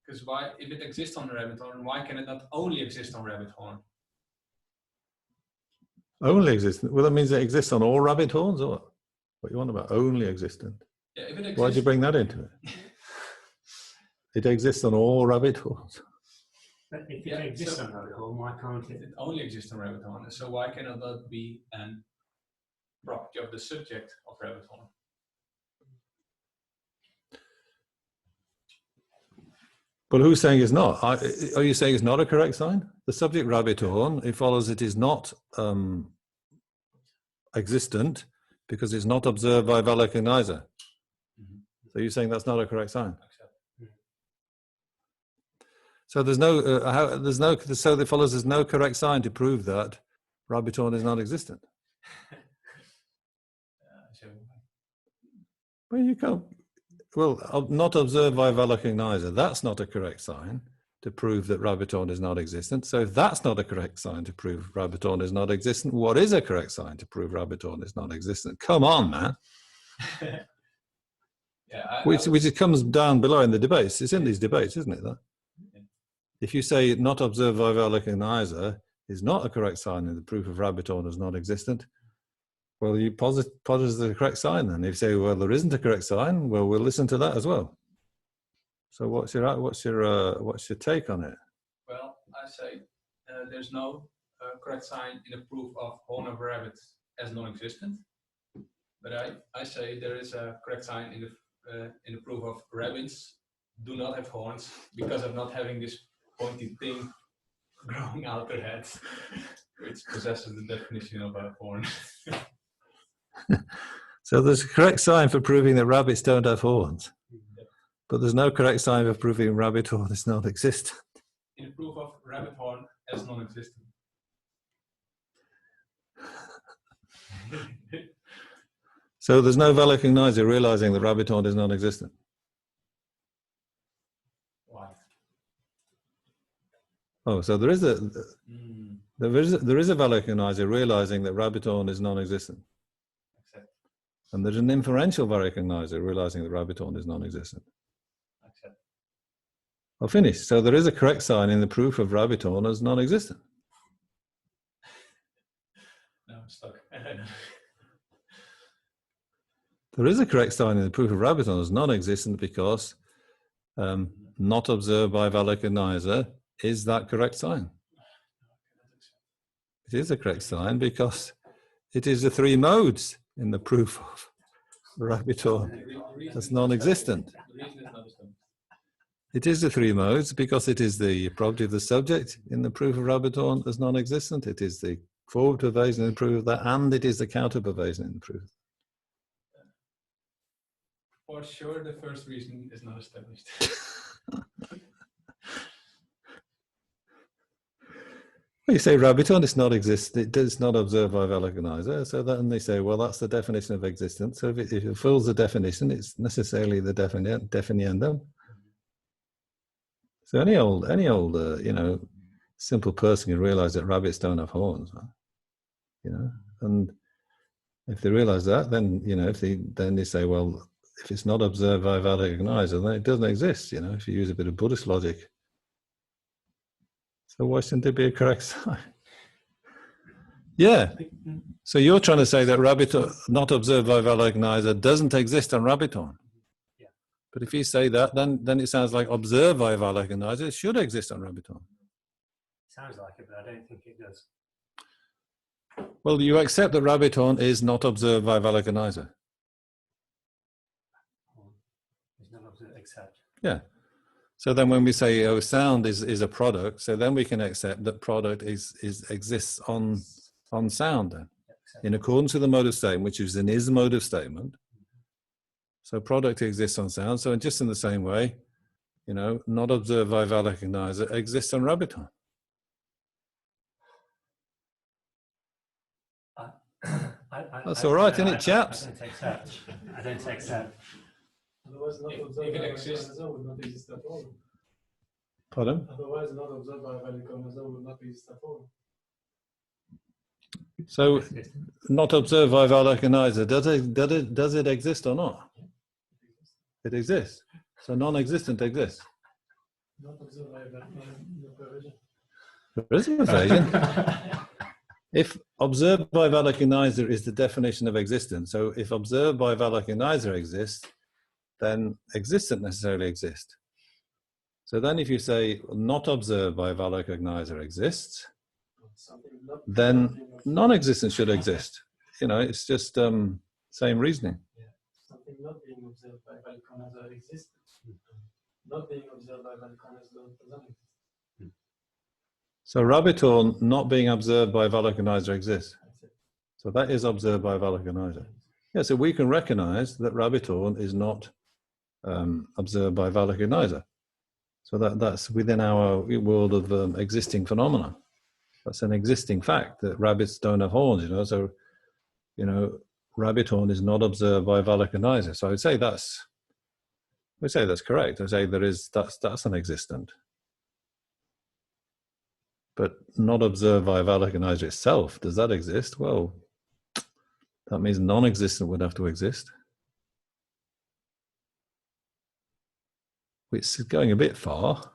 Because why, if it exists on the rabbit horn, why can it not only exist on rabbit horn? Only existent. Well, that means it exists on all rabbit horns, or what? What you want about only existent? Yeah, if it exists, Why'd you bring that into it? It exists on all rabbit horns. But if it exists on rabbit horn, why can't it? It only exists on rabbit horn. So why cannot that be a property of the subject of rabbit horn? But who's saying it's not? Are you saying it's not a correct sign? The subject rabbit horn, it follows it is not existent because it's not observed by a valid recognizer. So you're saying that's not a correct sign? So there's no, so it follows there's no correct sign to prove that rabbit horn is non-existent. Well, you can't. Well, not observed by a valid recognizer, that's not a correct sign to prove that rabbit horn is not existent. So if that's not a correct sign to prove rabbit horn is not existent, what is a correct sign to prove rabbit horn is not existent? Come on, man. Yeah, which comes down below in the debates. It's in these debates, isn't it? That? If you say not observed by a valid recognizer is not a correct sign in the proof of rabbit horn is not existent, well, you posit the correct sign then. If you say, well, there isn't a correct sign, well, we'll listen to that as well. So what's your take on it? Well, I say there's no correct sign in the proof of horn of rabbit as non-existent. But I say there is a correct sign in the proof of rabbits do not have horns because of not having this pointy thing growing out their heads, which possesses the definition of a horn. So there's a correct sign for proving that rabbits don't have horns, but there's no correct sign for proving rabbit horn is non-existent. In the proof of rabbit horn as non-existent. So there's no valid recognizer realizing that rabbit horn is non-existent. Why? Oh, so there is a valid recognizer realizing that rabbit horn is non-existent. And there's an inferential valid recognizer realizing that rabbit horn is non-existent. I'll finish. So there is a correct sign in the proof of rabbit horn as non-existent. No, I'm stuck. There is a correct sign in the proof of rabbit horn as non-existent because not observed by a valid recognizer is that correct sign. It is a correct sign because it is the three modes in the proof of rabbit horn as non-existent. It is the three modes because it is the property of the subject in the proof of rabbit horn as non-existent. It is the forward pervasion in the proof of that, and it is the counter pervasion in the proof. For sure, the first reason is not established. Well, you say rabbit horn is not exist. It does not observed by a valid recognizer. So then they say, well, that's the definition of existence. So if it fulfills the definition, it's necessarily the definiendum. So any old, simple person can realize that rabbits don't have horns, and if they realize that, then then they say, well, if it's not observed by a valid recognizer, then it doesn't exist. If you use a bit of Buddhist logic. So why shouldn't it be a correct sign? Yeah. So you're trying to say that Rabbiton, not observed by Valakanizer, doesn't exist on Rabbiton. Yeah. But if you say that, then it sounds like observed by Valakanizer, it should exist on Rabbiton. Sounds like it, but I don't think it does. Well, you accept that Rabbiton is not observed by Valakanizer. It's not observed except. Yeah. So then when we say, oh, sound is a product, so then we can accept that product exists on sound then, in accordance with the mode of statement, which is an is mode of statement. So product exists on sound. So just in the same way, you know, not observed by Valakanizer exists on Rabbiton. That's all right, isn't it, chaps? I don't accept. Otherwise, not observed by Valakanizer would not exist at all. Pardon? Otherwise, not observed by Valakanizer would not exist at all. So, not observed by Valakanizer, does it exist or not? It exists. So non-existent exists. Not observed by Valakanizer. There is an evasion. If observed by Valakanizer is the definition of existence, so if observed by Valakanizer exists, then existent necessarily exists. So then if you say not observed by Valakanizer exists, then non-existent should exist. You know, it's just same reasoning. Yeah. Something not being observed by Valakanizer exists. Not being observed by Valakanizer doesn't exist. So Rabbiton not being observed by Valakanizer exists. So that is observed by Valakanizer. Yeah, so we can recognize that Rabbiton is not observed by Valakanizer. So that's within our world of existing phenomena. That's an existing fact that rabbits don't have horns, you know. So, you know, Rabbiton is not observed by Valakanizer. So I would say that's correct. I say that's an existent. But not observed by Valakanizer itself, does that exist? Well, that means non-existent would have to exist. Which is going a bit far.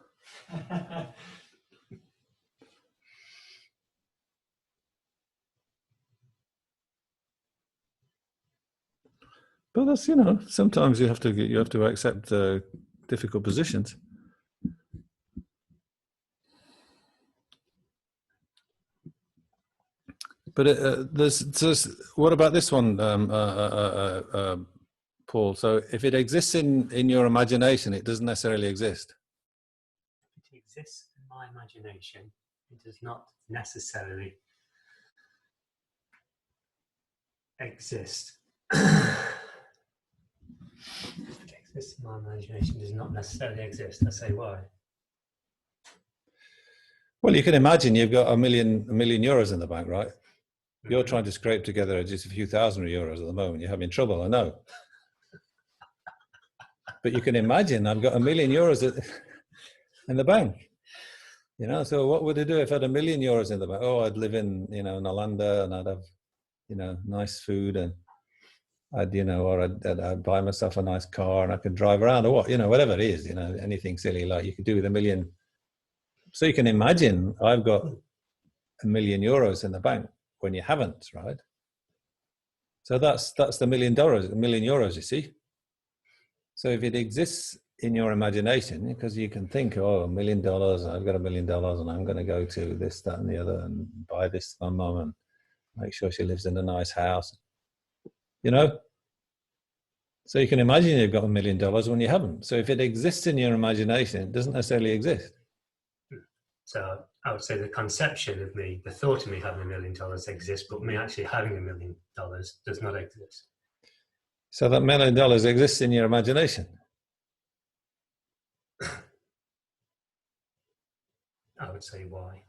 But that's, you know, sometimes you have to accept difficult positions. But there's what about this one, Paul? So if it exists in your imagination, it doesn't necessarily exist. If it exists in my imagination, it does not necessarily exist. If it exists in my imagination, it does not necessarily exist. I say why. Well, you can imagine you've got a million euros in the bank, right? You're trying to scrape together just a few thousand euros at the moment. You're having trouble, I know. But you can imagine I've got €1 million in the bank. You know, so what would I do if I had €1 million in the bank? Oh, I'd live in, you know, Nalanda, and I'd have, you know, nice food, and I'd, you know, or I'd buy myself a nice car, and I could drive around, or what, you know, whatever it is, you know, anything silly like you could do with $1 million. So you can imagine I've got €1 million in the bank when you haven't, right? So that's the $1 million, €1 million, you see. So if it exists in your imagination, because you can think, oh, $1 million, I've got $1 million, and I'm going to go to this, that, and the other, and buy this for my mum, and make sure she lives in a nice house, you know. So you can imagine you've got $1 million when you haven't. So if it exists in your imagination, it doesn't necessarily exist. So I would say the conception of me, the thought of me having $1 million exists, but me actually having $1 million does not exist. So that $1 million exists in your imagination. I would say why.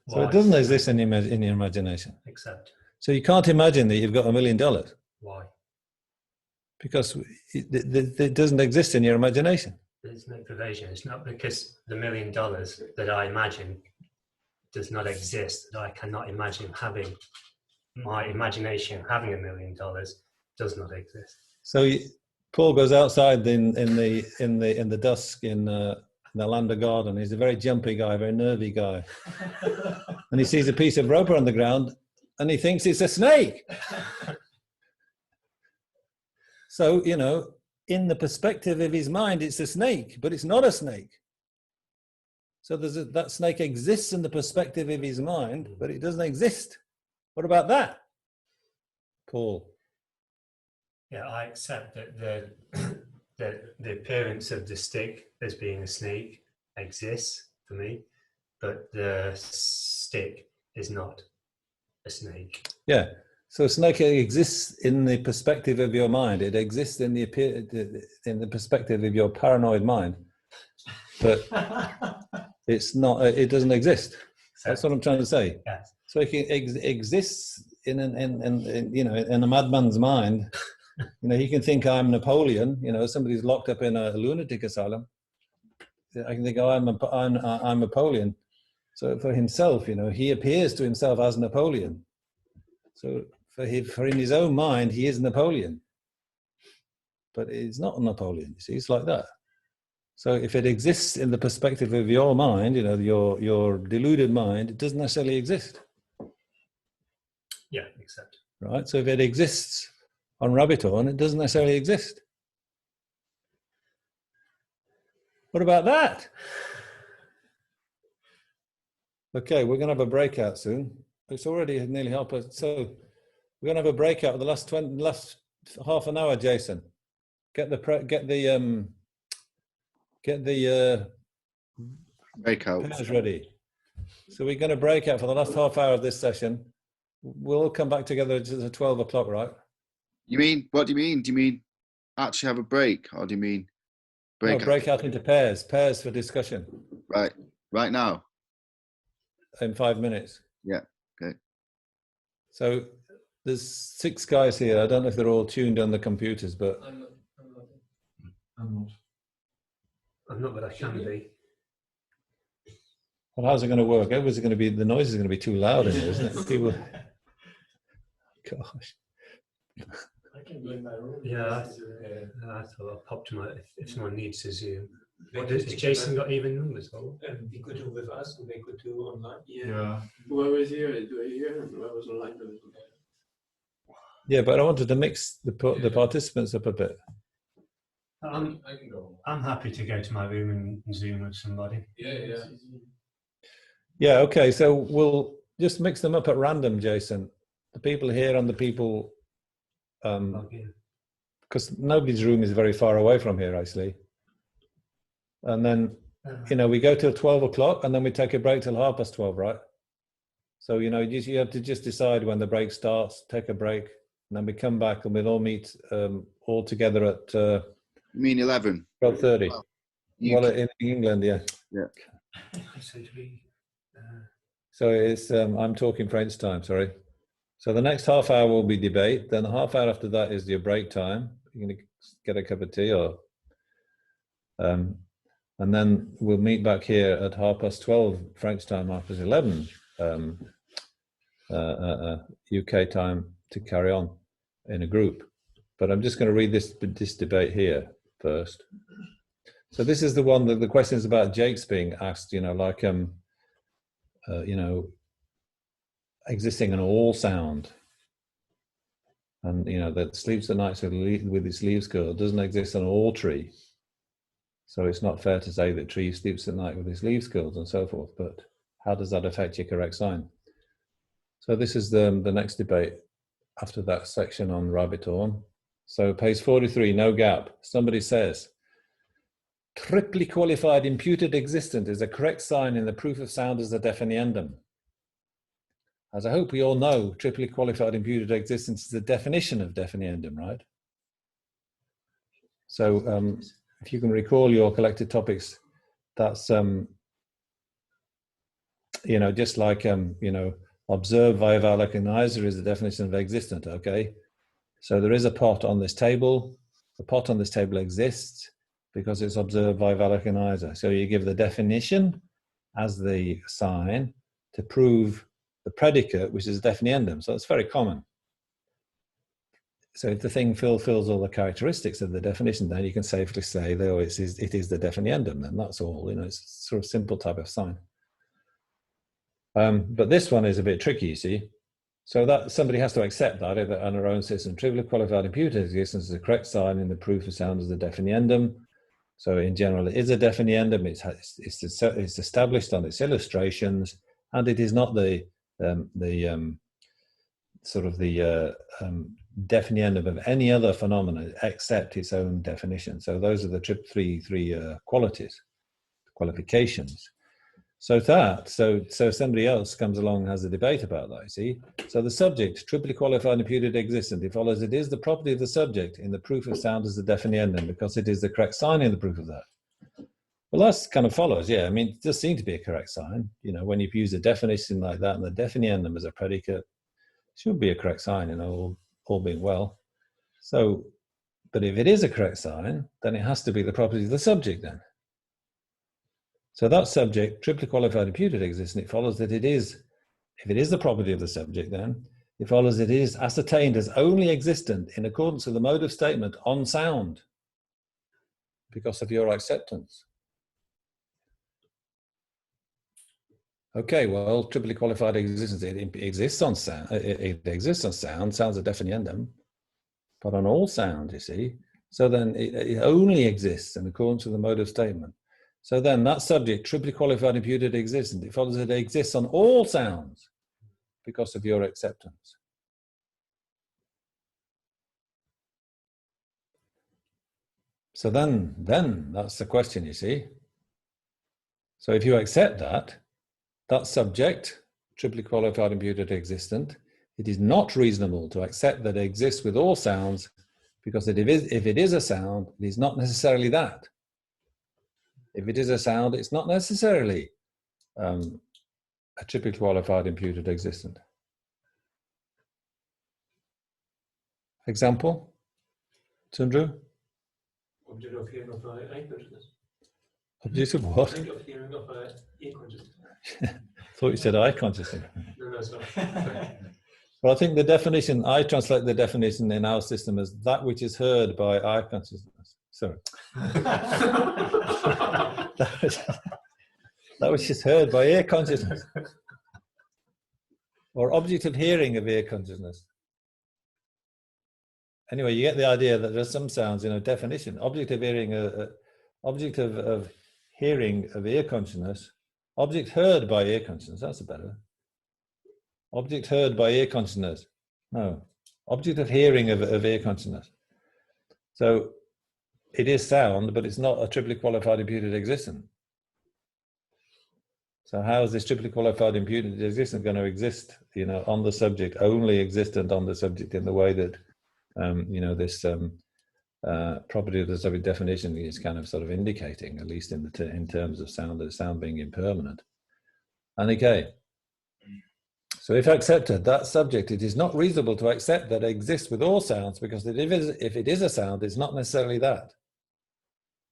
So it doesn't exist in your imagination. Except. So you can't imagine that you've got $1 million. Why? Because it doesn't exist in your imagination. There's no pervasion. It's not because the $1 million that I imagine does not exist, that I cannot imagine having my imagination having $1 million does not exist. So Paul goes outside in the dusk in in the land of God, and he's a very jumpy guy, very nervy guy. And he sees a piece of rope on the ground and he thinks it's a snake. So, you know, in the perspective of his mind, it's a snake, but it's not a snake. So that snake exists in the perspective of his mind, but it doesn't exist. What about that, Paul? Yeah, I accept that the appearance of the stick as being a snake exists for me, but the stick is not a snake. Yeah. So a snake exists in the perspective of your mind. It exists in the perspective of your paranoid mind, but it's not. It doesn't exist. That's what I'm trying to say. Yes. So it exists in you know, in a madman's mind. You know, he can think I'm Napoleon. You know, somebody's locked up in a lunatic asylum. I can think, oh, I'm Napoleon. So for himself, you know, he appears to himself as Napoleon. So for in his own mind, he is Napoleon. But it's not Napoleon. You see, it's like that. So if it exists in the perspective of your mind, you know, your deluded mind, it doesn't necessarily exist. Yeah, accept. Right. So if it exists on rabbit horn, it doesn't necessarily exist. What about that? Okay, we're going to have a breakout soon. It's already nearly half past. So we're going to have a breakout of the last half an hour, Jason. Get the breakout pairs ready. So we're going to break out for the last half hour of this session. We'll come back together at 12 o'clock, right? What do you mean? Do you mean actually have a break, or do you mean break out into pairs for discussion? Right now? In 5 minutes. Yeah, okay. So there's 6 guys here. I don't know if they're all tuned on the computers, but... I'm not. I'm not, but I can be. Well, how's it going to work? Everybody's going to be... The noise is going to be too loud in here, isn't it? People... Gosh. I can be in my room. Yeah, I thought I'll pop to my... If someone needs to Zoom. Has Jason got even numbers? He could do with us, and they could do online. Yeah. Whoever is here, do it here, and whoever's online, do it online. Yeah, but I wanted to mix the participants up a bit. I can go. I'm happy to go to my room and Zoom with somebody. Yeah. Yeah, okay, so we'll just mix them up at random, Jason. The people here and the people... because nobody's room is very far away from here, actually. And then, you know, we go till 12 o'clock and then we take a break till 12:30, right? So, you know, you have to just decide when the break starts, take a break, and then we come back and we'll all meet all together at... You mean 11? 12:30. Well, in England, yeah. Yeah. So it's, I'm talking French time, sorry. So the next half hour will be debate. Then the half hour after that is your break time. You're going to get a cup of tea or... and then we'll meet back here at 12:30 French time, 11:30 UK time to carry on in a group. But I'm just going to read this debate here first. So this is the one that the questions about Jake's being asked, you know, like, you know, existing in all sound. And, you know, that sleeps at night with its leaves curled doesn't exist on all tree. So it's not fair to say that tree sleeps at night with its leaves curled and so forth, but how does that affect your correct sign? So this is the next debate after that section on rabbit horn. So page 43, no gap. Somebody says, triply qualified imputed existent is a correct sign in the proof of sound as a definiendum. As I hope we all know, triply qualified imputed existence is the definition of definiendum, right? So if you can recall your collected topics, that's, you know, just like, you know, observe via valoconizer is the definition of existent, okay? So there is a pot on this table. The pot on this table exists because it's observed via valoconizer. So you give the definition as the sign to prove the predicate, which is definiendum. So it's very common. if the thing fulfills all the characteristics of the definition, then you can safely say that it is the definiendum, and that's all. You know, it's sort of simple type of sign. But this one is a bit tricky, you see. So that somebody has to accept that on their own system. Trivially qualified imputed existence is the correct sign in the proof of sound as the definiendum. So in general, it is a definiendum. It's established on its illustrations, and it is not the definiendum of any other phenomenon except its own definition. So those are the three qualifications. So somebody else comes along and has a debate about that, you see. So the subject, triply qualified imputed existent, it follows it is the property of the subject in the proof of sound as the definiendum, because it is the correct sign in the proof of that. Well, that kind of follows, yeah. I mean, it does seem to be a correct sign. You know, when you use a definition like that and the definiendum as a predicate, it should be a correct sign, you know, all being well. So, but if it is a correct sign, then it has to be the property of the subject then. So that subject, triply qualified imputed existence, it follows that it is, if it is the property of the subject, then it follows it is ascertained as only existent in accordance with the mode of statement on sound because of your acceptance. Okay, well, triply qualified existence, it exists on sound. It exists on sound. Sound's a definiendum, but on all sound, you see. So then it only exists in accordance with the mode of statement. So then that subject, triply qualified imputed existence, it follows that it exists on all sounds because of your acceptance. So then that's the question, you see. So if you accept that subject, triply qualified imputed existent, it is not reasonable to accept that it exists with all sounds, because if it is a sound, it is not necessarily that. If it is a sound, it's not necessarily a triply qualified imputed existent. Example, Tundru? Object of hearing of eye consciousness. Object of what? Object of hearing of ear consciousness. Thought you said eye consciousness. No, sorry. Well, I think the definition, I translate the definition in our system as that which is heard by eye consciousness. Sorry. that which is heard by ear consciousness. Or object of hearing of ear consciousness. Anyway, you get the idea that there's some sounds in a definition. Object of hearing, object of hearing of ear consciousness. Object heard by ear consciousness, that's a better. Object heard by ear consciousness. No. Object of hearing of ear consciousness. So it is sound, but it's not a triply qualified imputed existent. So how is this triply qualified imputed existent going to exist, you know, on the subject, only existent on the subject in the way that, you know, this property of the subject definition is kind of sort of indicating, at least in terms of sound, the sound being impermanent. And okay, so if accepted, that subject, it is not reasonable to accept that it exists with all sounds, because if it is a sound, it's not necessarily that.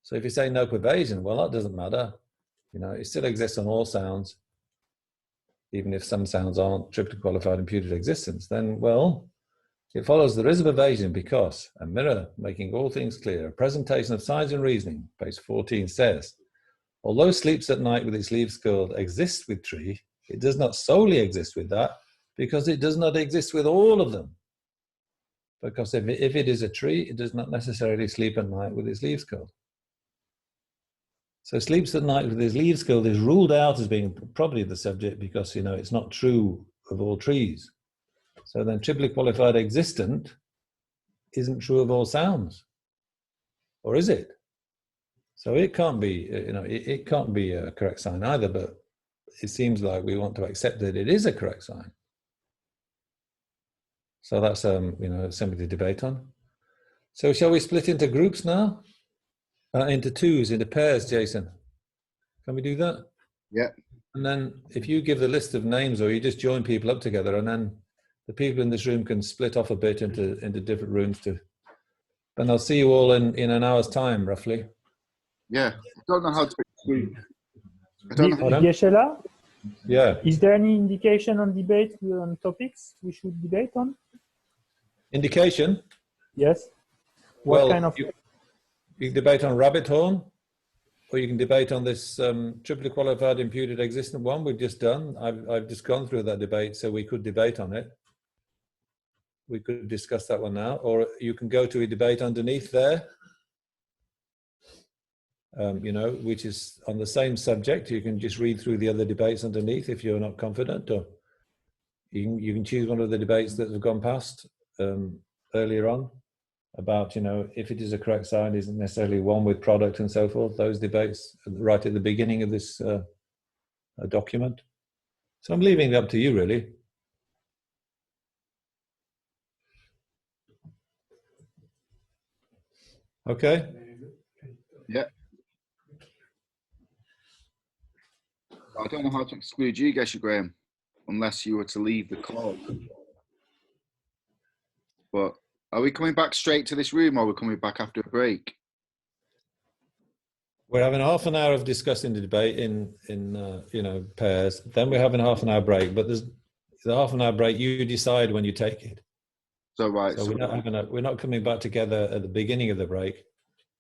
So if you say no pervasion, well, that doesn't matter. You know, it still exists on all sounds, even if some sounds aren't triply qualified imputed existence. Then, well, it follows there is a pervasion because a mirror making all things clear, a presentation of signs and reasoning, page 14 says, although sleeps at night with its leaves curled exists with tree, it does not solely exist with that, because it does not exist with all of them. Because if it is a tree, it does not necessarily sleep at night with its leaves curled. So sleeps at night with its leaves curled is ruled out as being property of the subject because, you know, it's not true of all trees. So then triply qualified existent isn't true of all sounds. Or is it? So it can't be, you know, it can't be a correct sign either, but it seems like we want to accept that it is a correct sign. So that's, you know, something to debate on. So shall we split into groups now? Into twos, into pairs, Jason? Can we do that? Yeah. And then if you give the list of names, or you just join people up together, and then the people in this room can split off a bit into different rooms too. And I'll see you all in an hour's time, roughly. Yeah. I don't know how to explain. I don't know. Geshe, Yeah. is there any indication on debate on topics we should debate on? Indication? Yes. What Well, kind of? you can debate on rabbit horn, or you can debate on this triply qualified imputed existent one we've just done. I've just gone through that debate, so we could debate on it. We could discuss that one now, or you can go to a debate underneath there, you know, which is on the same subject. You can just read through the other debates underneath if you're not confident, or you can choose one of the debates that have gone past earlier on about, you know, if it is a correct sign, isn't necessarily one with product and so forth. Those debates right at the beginning of this document. So I'm leaving it up to you, really. Okay. Yeah. I don't know how to exclude you, Geshe Graham, unless you were to leave the call. But are we coming back straight to this room, or are we coming back after a break? We're having half an hour of discussing the debate in you know, pairs. Then we're having half an hour break. But there's the half an hour break. You decide when you take it. So right. So we're not coming back together at the beginning of the break.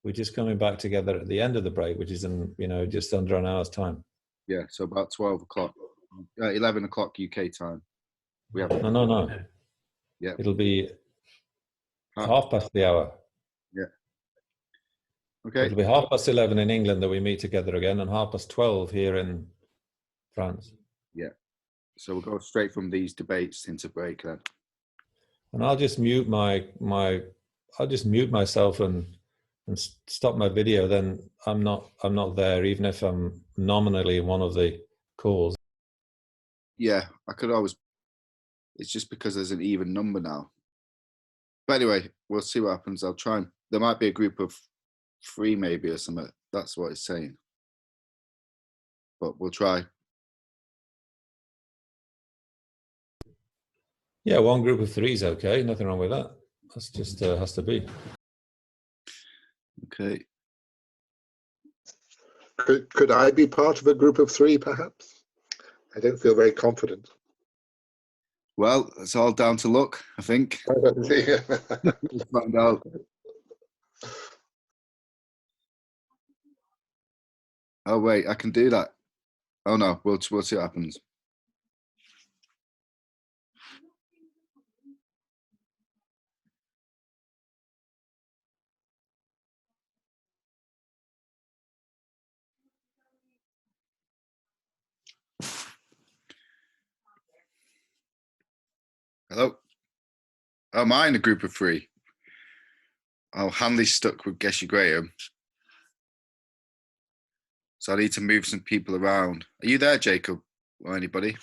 We're just coming back together at the end of the break, which is in, you know, just under an hour's time. Yeah. So about 12 o'clock, 11 o'clock UK time. We have. No. Yeah. It'll be half past the hour. Yeah. Okay. It'll be 11:30 in England that we meet together again, and 12:30 here in France. Yeah. So we'll go straight from these debates into break then. And I'll just mute I'll just mute myself and stop my video. Then I'm not there, even if I'm nominally in one of the calls. Yeah, I could always. It's just because there's an even number now. But anyway, we'll see what happens. I'll try and. There might be a group of 3 maybe or something. That's what it's saying. But we'll try. Yeah, one group of 3 is okay. Nothing wrong with that. That's just has to be. Okay. Could I be part of a group of 3, perhaps? I don't feel very confident. Well, it's all down to luck, I think. We'll find out. Oh wait, I can do that. Oh no, we'll see what happens. Hello. Oh, am I in a group of 3? Oh, Hanley's stuck with Geshe Graham. So I need to move some people around. Are you there, Jacob, or anybody?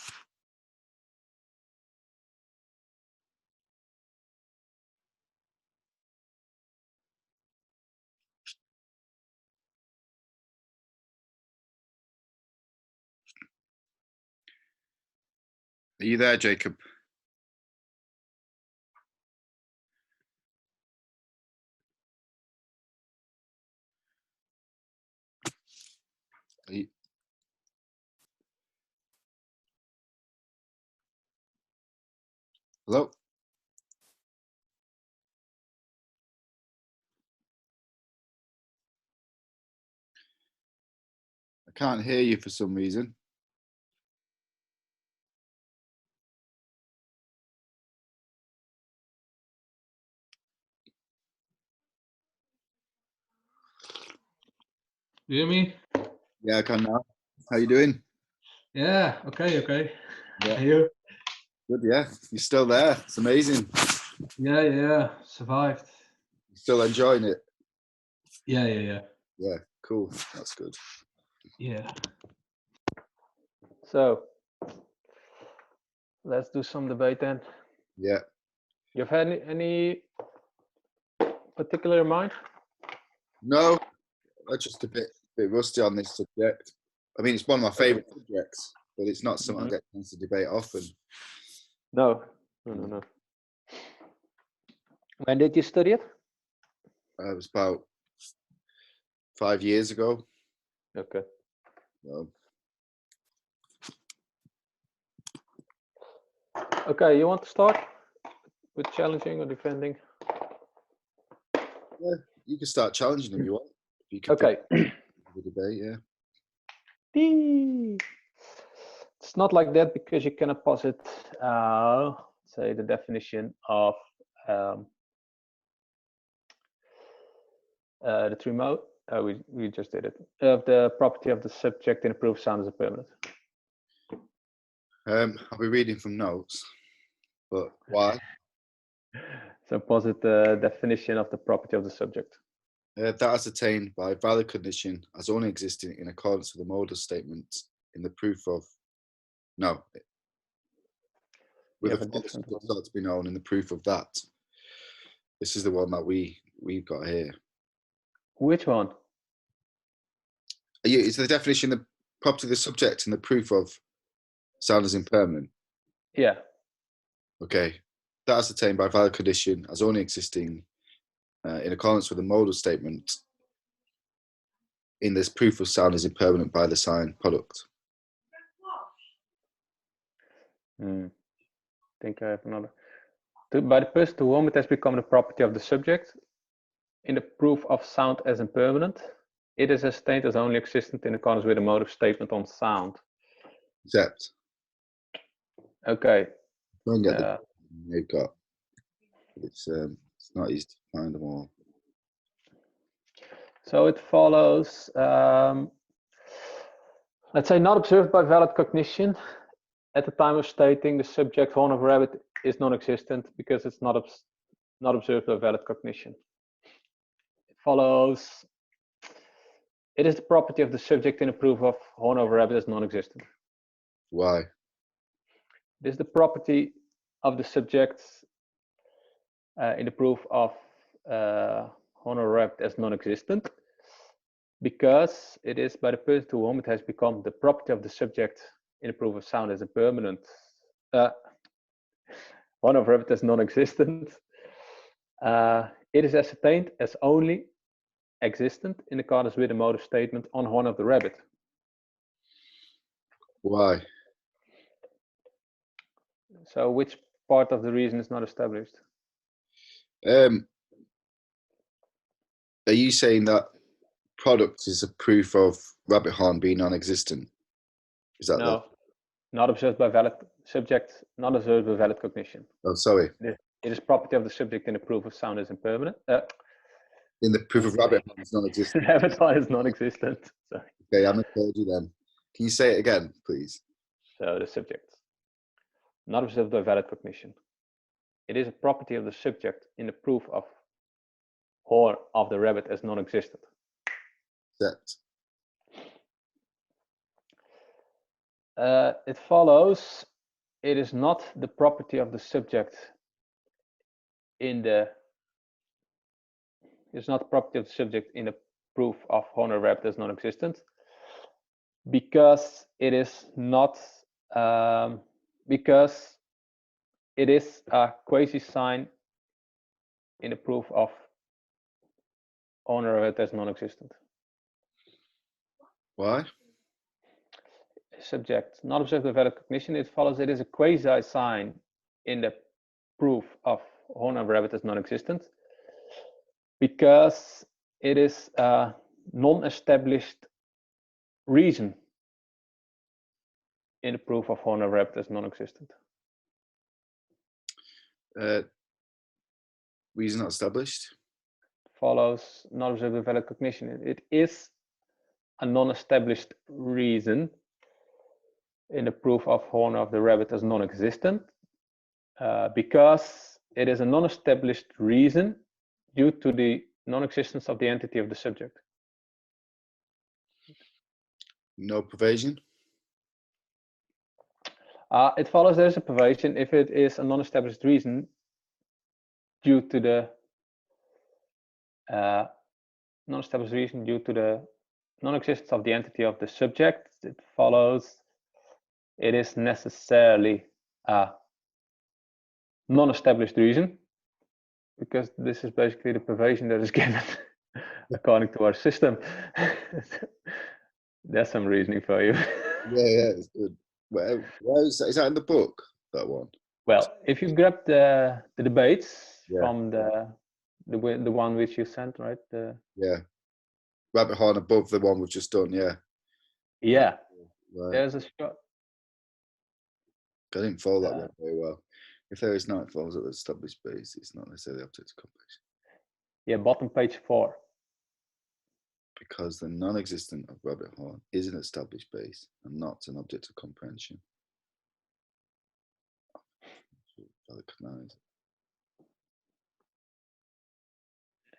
Are you there, Jacob? Are you... Hello? I can't hear you for some reason. You hear me? Yeah, I can now. How you doing? Yeah, okay. Yeah. You? Good, yeah. You're still there. It's amazing. Yeah. Survived. You're still enjoying it? Yeah. Yeah, cool. That's good. Yeah. So, let's do some debate then. Yeah. You've had any particular in mind? No, I'm just a bit rusty on this subject. I mean, it's one of my favourite subjects, but it's not something I get a chance to debate often. No. When did you study it? It was about 5 years ago. Okay. So, Okay, you want to start with challenging or defending? Yeah, you can start challenging them if you want. You can Okay. the debate, yeah. It's not like that because you cannot posit, say, the definition of the true mode. We just did it. Of the property of the subject in a proof sound as a permanent. I'll be reading from notes, but why? So posit the definition of the property of the subject. That ascertained by valid cognition as only existing in accordance with the modal statement in the proof of no. With You the have a different one. to be known in the proof of that. This is the one that we've got here. Which one? It's the definition of the property of the subject in the proof of sound as impermanent. Yeah. Okay. That ascertained by valid condition as only existing in accordance with the modal statement in this proof of sound is impermanent by the sign product. I think I have another. By the person to whom it has become the property of the subject in the proof of sound as impermanent, it is ascertained as only existent in accordance with the motive statement on sound. Except. Okay. Go and get the they've got. It's not easy to find them all. So it follows, let's say, not observed by valid cognition at the time of stating the subject horn of a rabbit is non-existent because it's not observed by valid cognition. It follows, it is the property of the subject in a proof of horn of a rabbit is non-existent. Why? It is the property of the subject in the proof of horn of a rabbit as non-existent because it is by the person to whom it has become the property of the subject in the proof of sound as a permanent horn of a rabbit as non-existent. It is ascertained as only existent in accordance with the motive statement on horn of the rabbit. Why? So which part of the reason is not established? Are you saying that product is a proof of rabbit horn being non-existent? Is that No, not observed by valid subject, not observed by valid cognition. Oh, sorry. It is property of the subject in the proof of sound is impermanent. In the proof of rabbit horn is non-existent. Rabbit horn is non-existent. Sorry. Okay, I'm told you then. Can you say it again, please? So the subject, not observed by valid cognition. It is a property of the subject in the proof of horn of the rabbit as non-existent. Except. It follows, it is not the property of the subject in the, it's not the property of the subject in the proof of horn of rabbit as non-existent because it is not, because it is a quasi-sign in the proof of horn of rabbit as non-existent. Why? Subject, not observed by valid cognition, it follows it is a quasi-sign in the proof of horn of rabbit as non-existent because it is a non-established reason in the proof of horn of rabbit as non-existent. Reason not established. Follows not observed by valid cognition. It is a non-established reason in the proof of horn of the rabbit as non-existent because it is a non-established reason due to the non-existence of the entity of the subject. No pervasion. It follows there is a pervasion if it is a non-established reason due to the non-established reason due to the non-existence of the entity of the subject. It follows it is necessarily a non-established reason because this is basically the pervasion that is given according to our system. There's some reasoning for you. Yeah, it's good. Where is that in the book? That one. Well, if you grab the debates Yeah. from The one which you sent, right? Yeah. Rabbit horn above the one we've just done, yeah. Yeah. Right. There's a shot. I didn't follow that one very well. If there is no, it follows at the established base. It's not necessarily object to comprehension. Yeah, bottom page 4. Because the non-existent of rabbit horn is an established base and not an object of comprehension.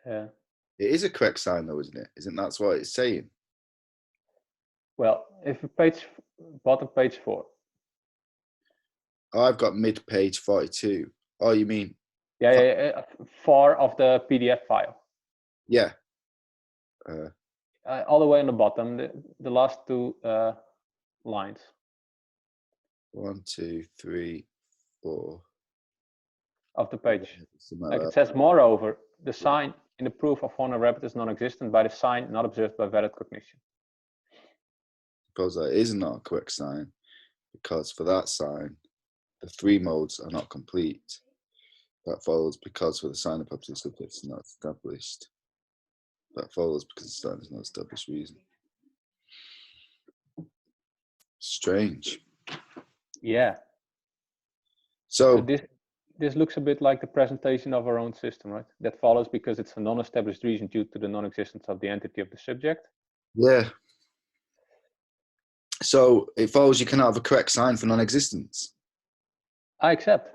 Yeah. It is a correct sign though, isn't it? Isn't that what it's saying? Well, if a page, bottom page 4. Oh, I've got mid-page 42. Oh, you mean? Yeah, 4 of the PDF file. Yeah. All the way on the bottom, the last 2 lines. 1, 2, 3, 4. Of the page. Something Like like it says, moreover, the sign in the proof of horn of rabbit is non-existent by the sign not observed by valid cognition. Because that is not a correct sign, because for that sign, the 3 modes are not complete. That follows because for the sign of property subject is not established. That follows because the sign is not established reason. Strange. Yeah. So this looks a bit like the presentation of our own system, right? That follows because it's a non-established reason due to the non-existence of the entity of the subject. yeah. So it follows you cannot have a correct sign for non-existence. I accept.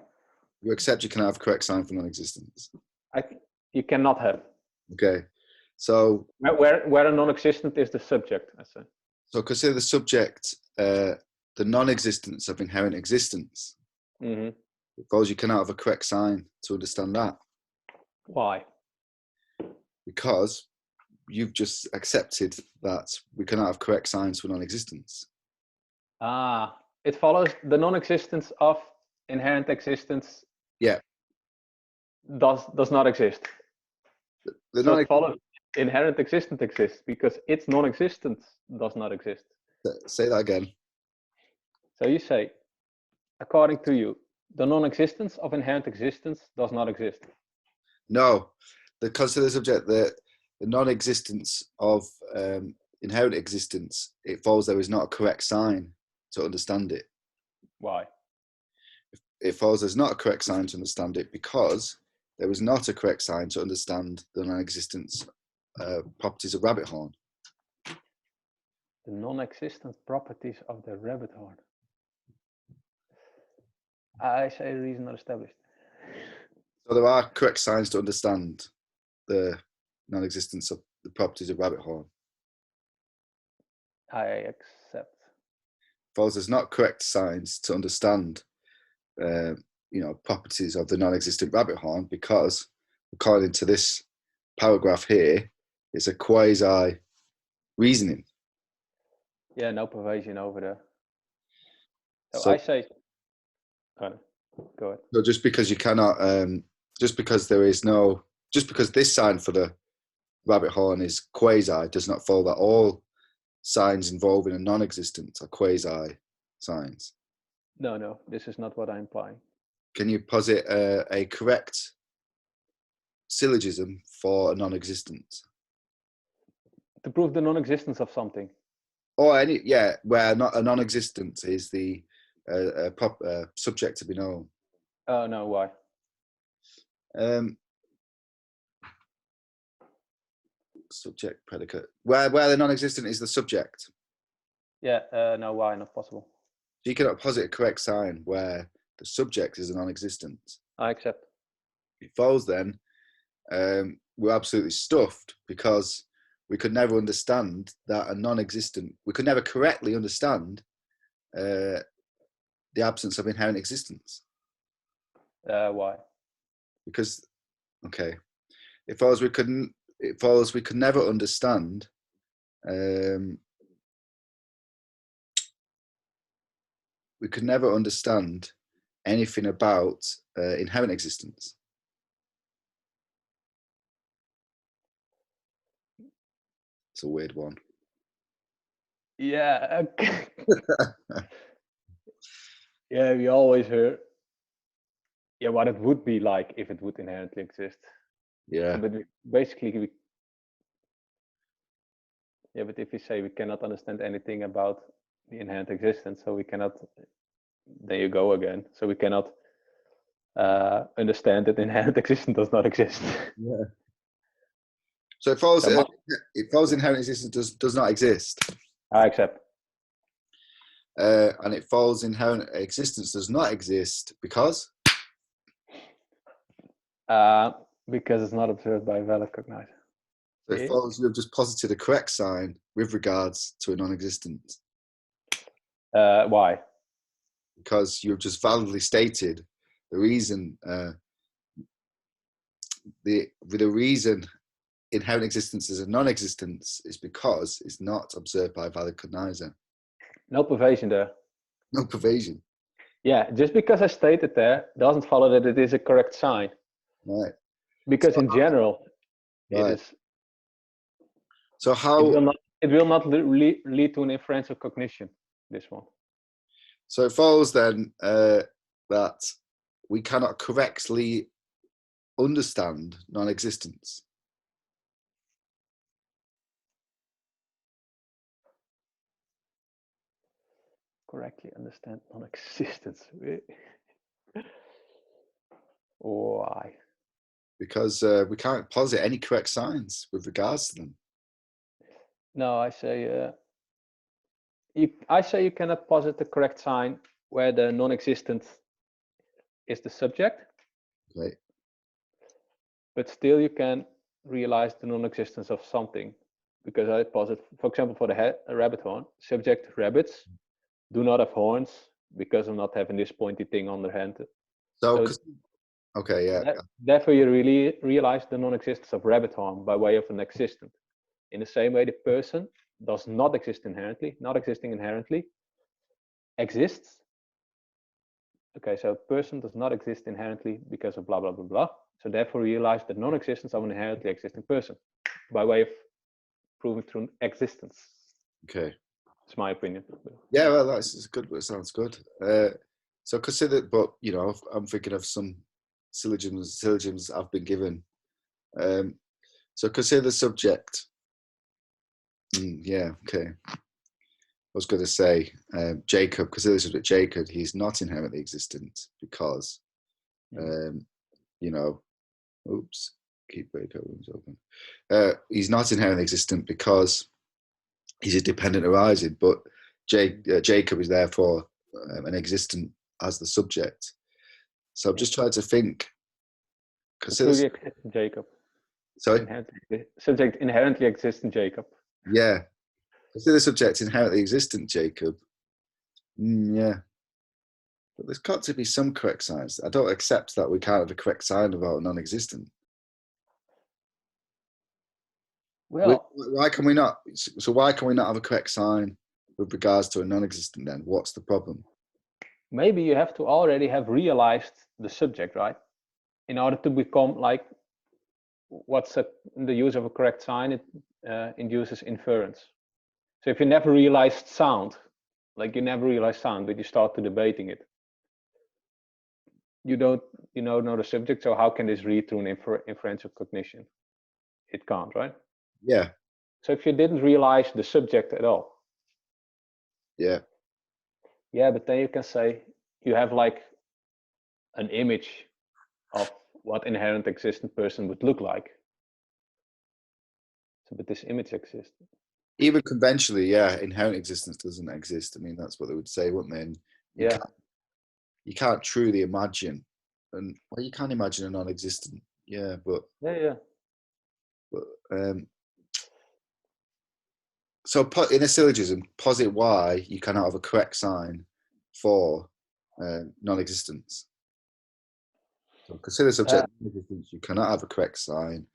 You accept you cannot have a correct sign for non-existence. You cannot have. Okay. So Where a non-existent is the subject, I say. So consider the subject the non-existence of inherent existence. Mm-hmm. It follows you cannot have a correct sign to understand that. Why? Because you've just accepted that we cannot have correct signs for non-existence. It follows the non-existence of inherent existence. Yeah. Does not exist. So it follows inherent existence exists because its non-existence does not exist. Say that again. So you say, according to you, the non-existence of inherent existence does not exist. No, consider the subject the non-existence of inherent existence. It follows there is not a correct sign to understand it. Why? It follows there's not a correct sign to understand it because there is not a correct sign to understand the non-existence properties of rabbit horn. The non-existent properties of the rabbit horn. I say reason not established. So there are correct signs to understand the non-existence of the properties of rabbit horn. I accept. Follows there's not correct signs to understand properties of the non-existent rabbit horn because according to this paragraph here, it's a quasi reasoning. Yeah, no pervasion over there. So I say, go ahead. So just because you cannot, just because this sign for the rabbit horn is quasi does not follow that all signs involving a non-existent are quasi signs. No, this is not what I'm implying. Can you posit a correct syllogism for a non-existent? To prove the non-existence of something. Or where not a non-existent is the subject to be known. Oh no, why? Subject, predicate. Where the non-existent is the subject. Yeah, no, why? Not possible. So you cannot posit a correct sign where the subject is a non-existent. I accept. It follows then we're absolutely stuffed because we could never understand that a non-existent, we could never correctly understand the absence of inherent existence. Why? Because, it follows we could never understand anything about inherent existence. It's a weird one. Yeah. Yeah, we always hear. Yeah, what it would be like if it would inherently exist. Yeah. But basically, but if we say we cannot understand anything about the inherent existence, so we cannot, there you go again. So we cannot understand that inherent existence does not exist. Yeah. So it follows inherent existence does not exist. I accept. And it follows inherent existence does not exist because? Because it's not observed by a valid cognizer. So it follows you have just posited a correct sign with regards to a non-existent. Why? Because you've just validly stated the reason the reason inherent existence is a non-existence is because it's not observed by a valid cognizer. No pervasion there. No pervasion. Yeah, just because I stated there doesn't follow that it is a correct sign. Right. Because in general, right. it is. So how it will not lead to an inferential cognition. This one. So it follows then that we cannot correctly understand non-existence. Correctly understand non-existence. Why? Because we can't posit any correct signs with regards to them. No, I say you cannot posit the correct sign where the non-existent is the subject. Right. But still, you can realize the non-existence of something, because I posit, for example, for the rabbit horn, subject rabbits do not have horns because of not having this pointy thing on their hand. So okay, yeah. Therefore, you really realize the non-existence of rabbit horn by way of an existent. In the same way, the person does not exist inherently, not existing inherently, exists. Okay, so person does not exist inherently because of blah, blah, blah, blah. So therefore, realize the non-existence of an inherently existing person by way of proving through existence. Okay. It's my opinion. Yeah, well, that's good. It sounds good. So consider, but you know, I'm thinking of some syllogisms I've been given. So consider the subject. Yeah, okay. I was going to say Jacob. Consider the subject Jacob. He's not inherently existent because, you know, oops, keep breakout rooms open. He's not inherently existent because he's a dependent arising, but Jacob is therefore an existent as the subject. So I'm just trying to think. Consider Jacob. Sorry? Subject inherently existent Jacob. Yeah. Consider subject inherently existent Jacob. Yeah. But there's got to be some correct signs. I don't accept that we can't have a correct sign about non-existent. Well, why can we not? So why can we not have a correct sign with regards to a non-existent then? What's the problem? Maybe you have to already have realized the subject, right? In order to become like, the use of a correct sign, it induces inference. So if you never realized sound, like you never realized sound, but you start to debating it, you don't know the subject, so how can this lead to an inferential cognition? It can't, right? Yeah. So if you didn't realize the subject at all. Yeah. Yeah, but then you can say you have like an image of what inherent existent person would look like. So, but this image exists. Even conventionally, yeah, inherent existence doesn't exist. I mean, that's what they would say, wouldn't they? And you can't truly imagine, and well, you can't imagine a non-existent. Yeah, but But so in a syllogism, posit why you cannot have a correct sign for non-existence. So consider subject non-existence. You cannot have a correct sign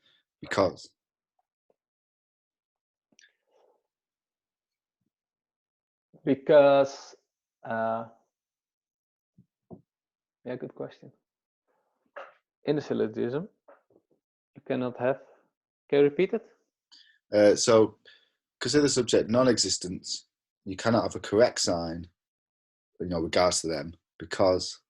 because. Because, yeah, good question. In the syllogism, you cannot have. Can you repeat it? So consider subject non-existence. You cannot have a correct sign, regards to them because.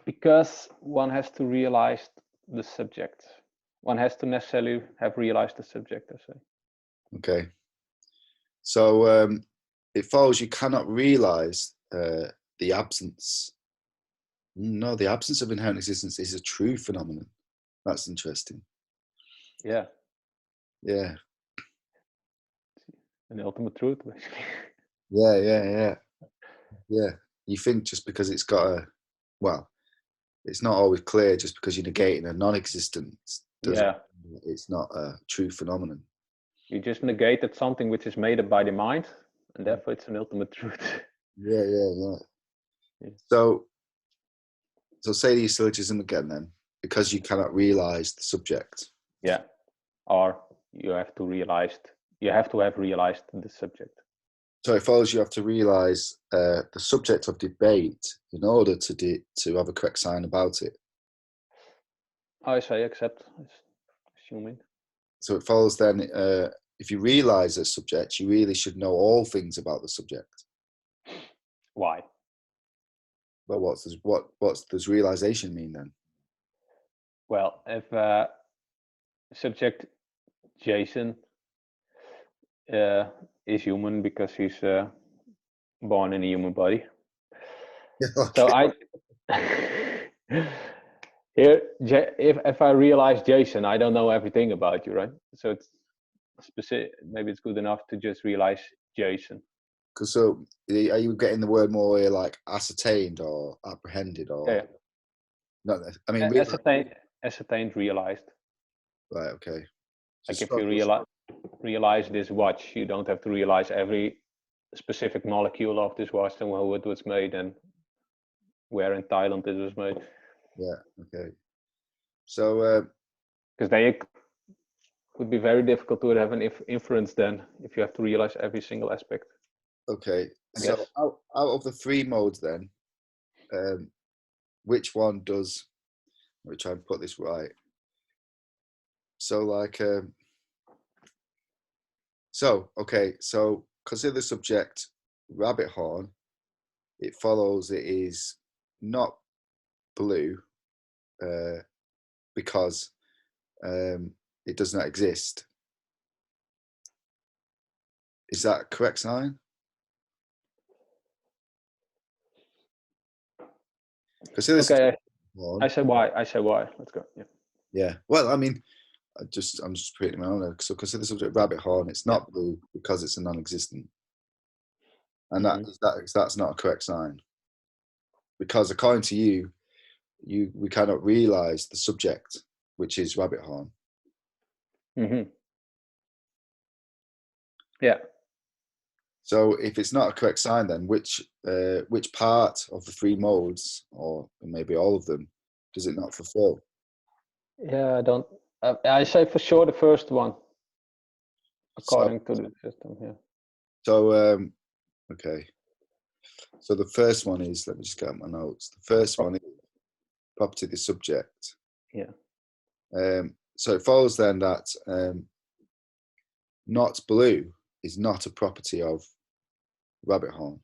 Because one has to realize the subject. One has to necessarily have realized the subject, I say. Okay. So it follows you cannot realize the absence. No, the absence of inherent existence is a true phenomenon. That's interesting. Yeah, Yeah. an ultimate truth, basically. Yeah. You think just because it's got a, well, it's not always clear just because you're negating a non-existence. Yeah, It's not a true phenomenon. you just negated something which is made up by the mind, and therefore it's an ultimate truth. Yeah. Yeah. So say the syllogism again then, because you cannot realize the subject. Yeah, or you have to have realized the subject. So it follows you have to realize the subject of debate in order to have a correct sign about it. I say accept, assuming. So it follows then, if you realize a subject, you really should know all things about the subject. Why? Well, what does realization mean then? Well, if subject Jason is human because he's born in a human body. So I here, if I realize Jason, I don't know everything about you, right? So it's specific. Maybe it's good enough to just realize Jason. Because so are you getting the word more like ascertained or apprehended or? Yeah. No, I mean ascertained, realized. Right. Okay. Like if you realize this watch, you don't have to realize every specific molecule of this watch and how it was made and where in Thailand it was made. Yeah. Okay. So because then it would be very difficult to have an inference then if you have to realize every single aspect. Okay. So out of the three modes then, which one does? Let me try and put this right. So like okay, so consider the subject rabbit horn. It follows it is not blue because it does not exist. Is that a correct sign? Okay, I say why. Let's go. Yeah. Yeah. Well, I mean, I'm just creating my own. So consider the subject rabbit horn. It's not blue because it's a non-existent, and that's not a correct sign. Because according to you, we cannot realize the subject, which is rabbit horn. Mm-hmm. Yeah. So if it's not a correct sign, then which part of the three modes, or maybe all of them, does it not fulfill? Yeah, I don't. I say for sure the first one, according to the system. Yeah. So okay. So the first one is, let me just get my notes. The first one is property of the subject. Yeah. So it follows then that not blue is not a property of rabbit horn.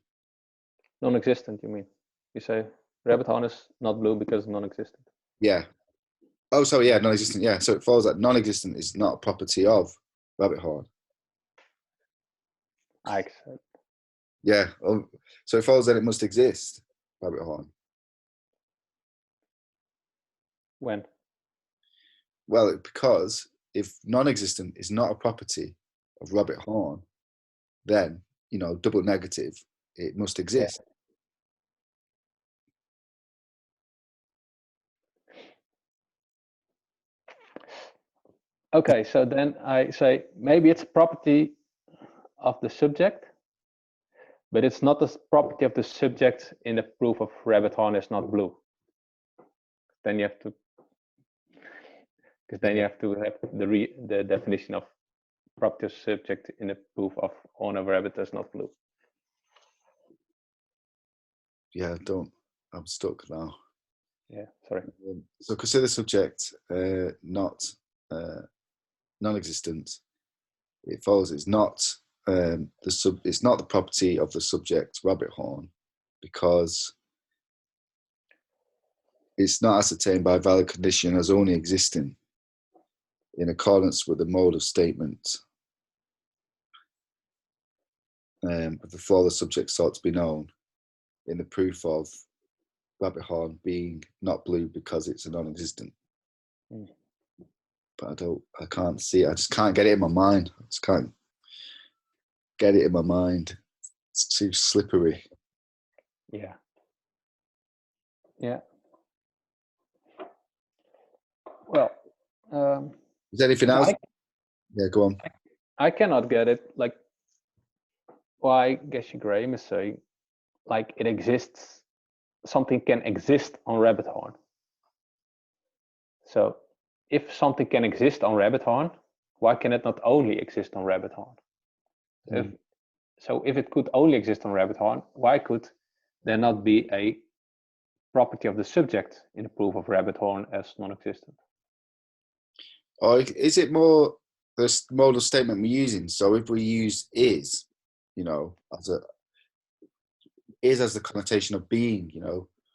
Non-existent, you mean? You say rabbit horn is not blue because non-existent. Yeah. Oh, sorry, yeah, non-existent. Yeah. So it follows that non-existent is not a property of rabbit horn. I accept. Yeah. So it follows that it must exist, rabbit horn. When? Well, because if non-existent is not a property of rabbit horn, then, double negative, it must exist. Yeah. Okay, so then I say maybe it's a property of the subject, but it's not the property of the subject in the proof of rabbit horn is not blue. Then you have to, because then you have to have the definition of property of subject in the proof of horn of rabbit is not blue. Yeah, I'm stuck now. Yeah, sorry. So consider subject not non-existent. It follows it's not it's not the property of the subject rabbit horn because it's not ascertained by valid cognition as only existing in accordance with the mode of statement. Before the subject sought to be known, in the proof of rabbit horn being not blue because it's a non-existent. But I can't see it. I just can't get it in my mind. I just can't get it in my mind. It's too slippery. Yeah. Yeah. Well, Is there anything else? I, Yeah, go on. I cannot get it. Like, why Geshe Graham is saying, like, it exists. Something can exist on rabbit horn. So, if something can exist on rabbit horn, why can it not only exist on rabbit horn? If it could only exist on rabbit horn, why could there not be a property of the subject in the proof of rabbit horn as non-existent? Or is it more the modal statement we're using? So if we use is, as the connotation of being,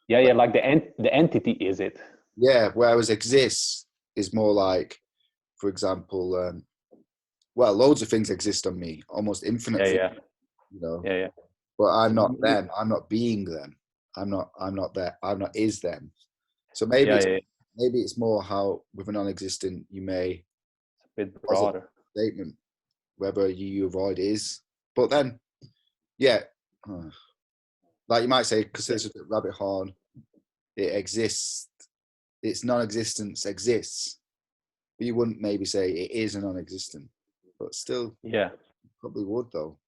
Yeah, like the entity is it. Yeah, whereas exists is more like, for example, loads of things exist on me, almost infinite things, Yeah. But I'm not them. I'm not being them. I'm not there. I'm not is them. So maybe it's more how with a non-existent you may it's a bit broader statement whether you avoid is, but then like you might say because there's a rabbit horn, it exists. Its non-existence exists. But you wouldn't maybe say it is a non-existent, but still, probably would though.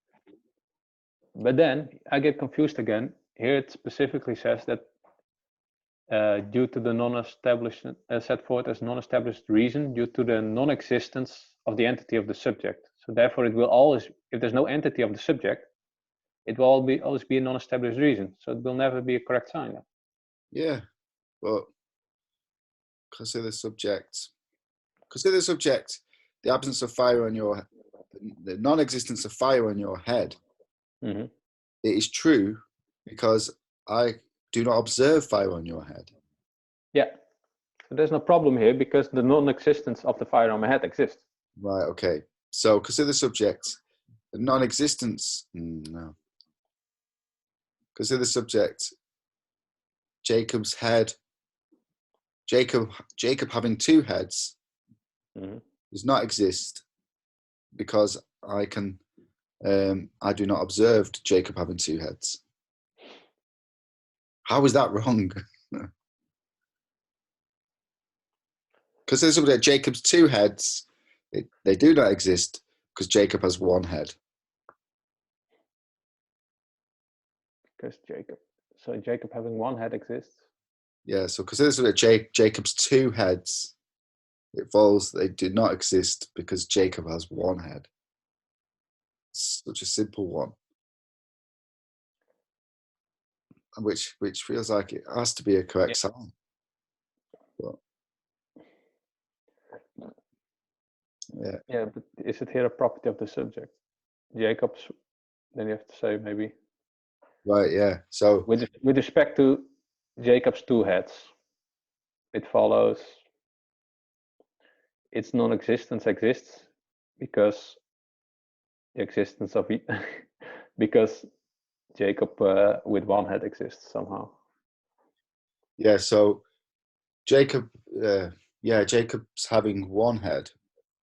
But then I get confused again. Here it specifically says that due to the non-established, set forth as non-established reason, due to the non-existence of the entity of the subject. So therefore, it will always, if there's no entity of the subject, it will always be a non-established reason. So it will never be a correct sign. Yeah, but consider the subject. Consider the subject. The absence of fire on your, the non-existence of fire on your head. Mm-hmm. It is true because I do not observe fire on your head. Yeah, so there's no problem here because the non-existence of the fire on my head exists. Right. Okay. So consider the subject. The non-existence. No. Consider the subject. Jacob's head. Jacob having two heads does not exist because I do not observe Jacob having two heads. How is that wrong? Because there's something that Jacob's two heads, they do not exist because Jacob has one head. Because Jacob having one head exists. Yeah, so consider that Jacob's two heads, it follows they do not exist because Jacob has one head. It's such a simple one. Which feels like it has to be a correct sign. But, yeah, but is it here a property of the subject? Jacob's, then you have to say maybe. Right, yeah. So with respect to Jacob's two heads, it follows its non-existence exists because the existence of because Jacob with one head exists somehow. Yeah, so Jacob's having one head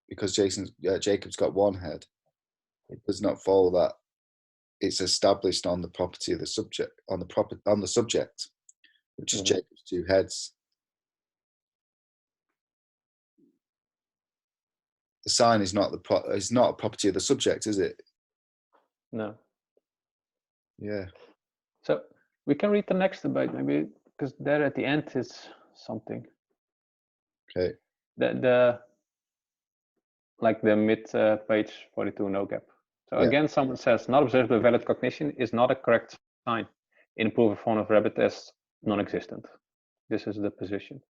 because Jacob's got one head. It does not follow that it's established on the property of the subject, on the subject, which is Jacob's two heads. The sign is not a property of the subject, is it? No. Yeah. So we can read the next debate maybe because there at the end is something. Okay. The mid page 42 no gap. So again, someone says not observed by valid cognition is not a correct sign in a proof of horn of rabbit as non-existent. This is the position.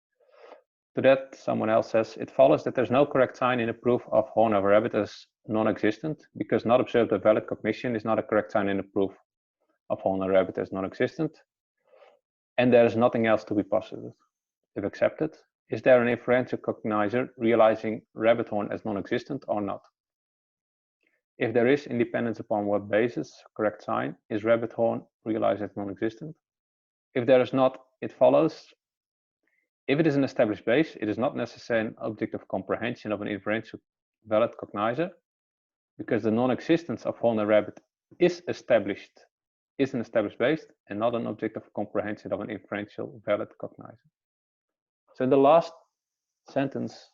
To that, someone else says it follows that there's no correct sign in a proof of horn of rabbit as non-existent because not observed by valid cognition is not a correct sign in a proof of horn of rabbit as non-existent, and there is nothing else to be posited. if accepted, is there an inferential cognizer realizing rabbit horn as non-existent or not? If there is, independence upon what basis, correct sign, is rabbit horn realized as non-existent? If there is not, it follows. If it is an established base, it is not necessarily an object of comprehension of an inferential valid cognizer, because the non-existence of horn and rabbit is an established base and not an object of comprehension of an inferential valid cognizer. So in the last sentence,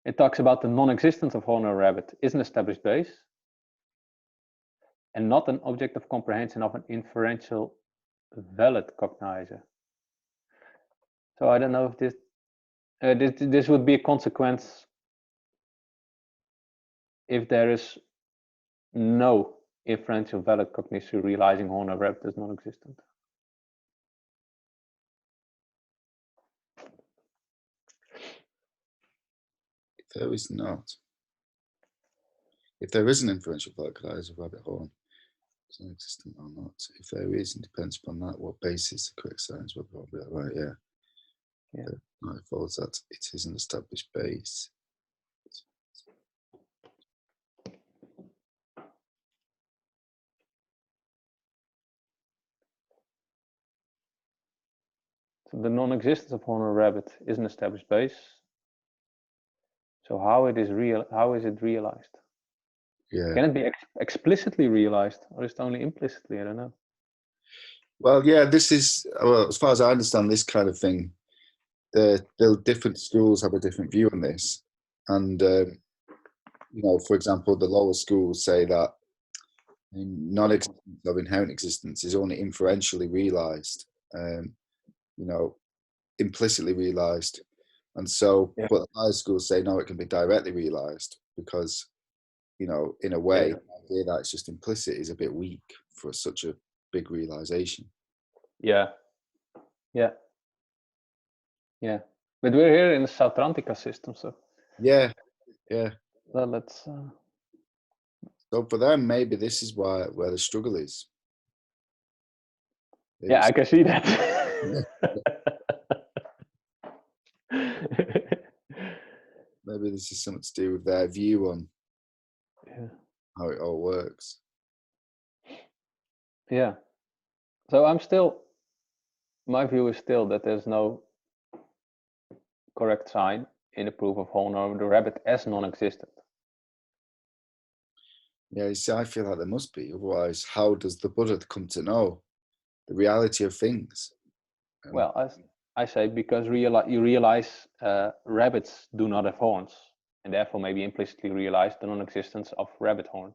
it talks about the non-existence of horn or rabbit is an established base and not an object of comprehension of an inferential valid cognizer. So I don't know if this would be a consequence if there is no inferential valid cognition realizing horn or rabbit is non-existent. If there is not. If there is an inferential valid cognizer of rabbit horn, is non-existent or not. If there is, it depends upon that, what basis the correct sign is, right, yeah. Yeah. No, it follows that it is an established base. So the non-existence of horn or rabbit is an established base. So how it is realized? Yeah. Can it be explicitly realized, or is it only implicitly? I don't know. Well, yeah, this is, well, as far as I understand this kind of thing, the different schools have a different view on this. And, you know, for example, the lower schools say that non-existence of inherent existence is only inferentially realized, you know, implicitly realized. And so, Yeah. but the higher schools say, no, it can be directly realized because, you know, in a way, Yeah. the idea that it's just implicit is a bit weak for such a big realization. Yeah. Yeah. Yeah. But we're here in the Sautrantika system, so. Yeah, yeah. Well, let's. So for them, maybe this is where the struggle is. Maybe Yeah, I it's- can see that. maybe this is something to do with their view on Yeah. how it all works. Yeah. So I'm still. My view is still that there's no correct sign in the proof of horn or the rabbit as non-existent. Yeah, you see, I feel like there must be. Otherwise, how does the Buddha come to know the reality of things? Well, I say because you realize rabbits do not have horns, and therefore maybe implicitly realize the non-existence of rabbit horn.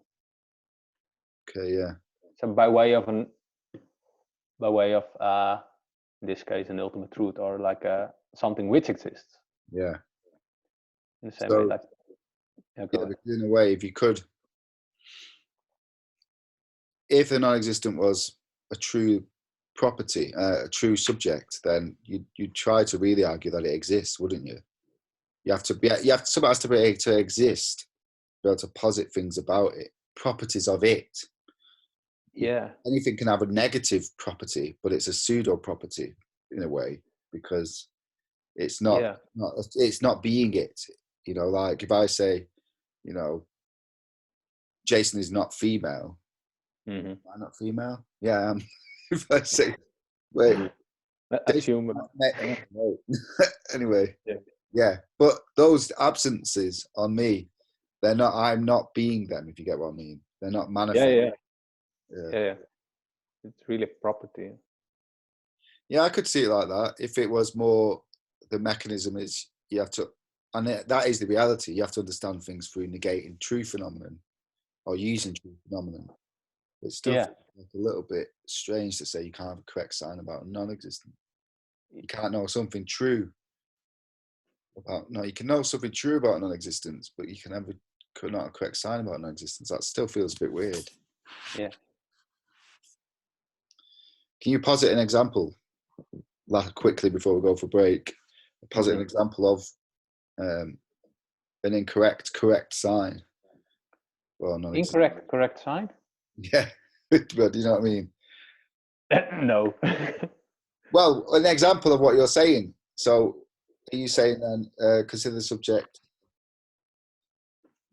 Okay, yeah. So by way of in this case an ultimate truth, or like something which exists. Yeah. In the same So, way, like yeah, because in a way, if you could, if the non-existent was a true property, a true subject, then you'd try to really argue that it exists, wouldn't you? Something has to be able to exist, be able to posit things about it, properties of it. Yeah. Anything can have a negative property, but it's a pseudo property in a way because it's not it's not being it. You know, like if I say, you know, Jason is not female. Mm-hmm. Am I not female? Yeah, I am. If I say, wait, assume. Anyway, yeah. But those absences on me, they're not. I'm not being them. If you get what I mean, they're not manifest. Yeah. It's really a property. Yeah, I could see it like that. If it was more, the mechanism is you have to, and that is the reality. You have to understand things through negating true phenomenon or using true phenomenon. It still feels like a little bit strange to say you can't have a correct sign about non-existent. You can't know something true about you can know something true about non-existence, but you can never not a correct sign about non-existence. That still feels a bit weird. Yeah. Can you posit an example, quickly before we go for break? Posit an example of an incorrect correct sign. Well, Incorrect correct sign? Yeah, but do you know what I mean? No. Well, an example of what you're saying. So, are you saying then consider the subject?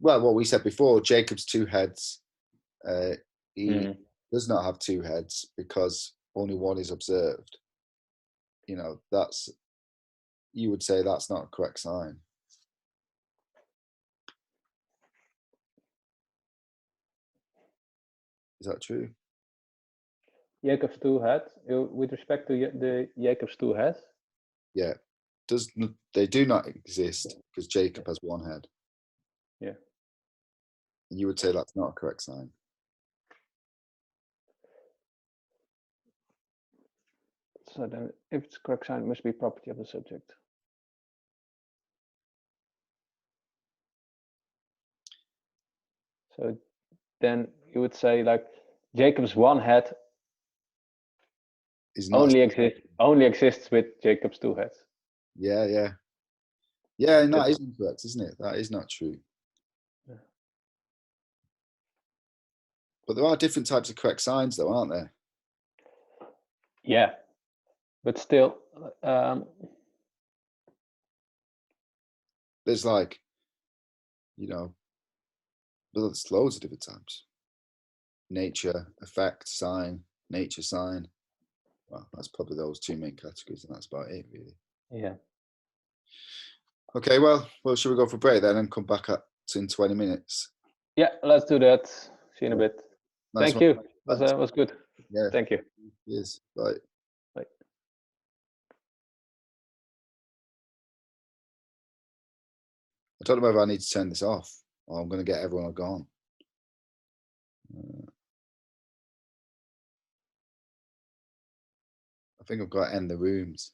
Well, what we said before, Jacob's two heads. He does not have two heads because only one is observed. You know, you would say that's not a correct sign. Is that true? Jacob's two heads. With respect to the Jacob's two heads. Yeah. They do not exist because Jacob has one head. Yeah. You would say that's not a correct sign. So then, if it's correct sign, it must be property of the subject. So then you would say like Jacob's one head Is not only exists with Jacob's two heads. Yeah, and that is incorrect, isn't it? That is not true. Yeah. But there are different types of correct signs, though, aren't there? Yeah, but still, There's like, there's loads of different types. Nature, effect, sign, nature, sign. Well, that's probably those two main categories, and that's about it, really. Yeah. Okay, well, should we go for a break then and come back in 20 minutes? Yeah, let's do that. See you in a bit. Nice Thank you. That was good. Yeah. Thank you. Yes. Bye. Bye. I don't know whether I need to turn this off or I'm going to get everyone gone. I think I've got to end the rooms.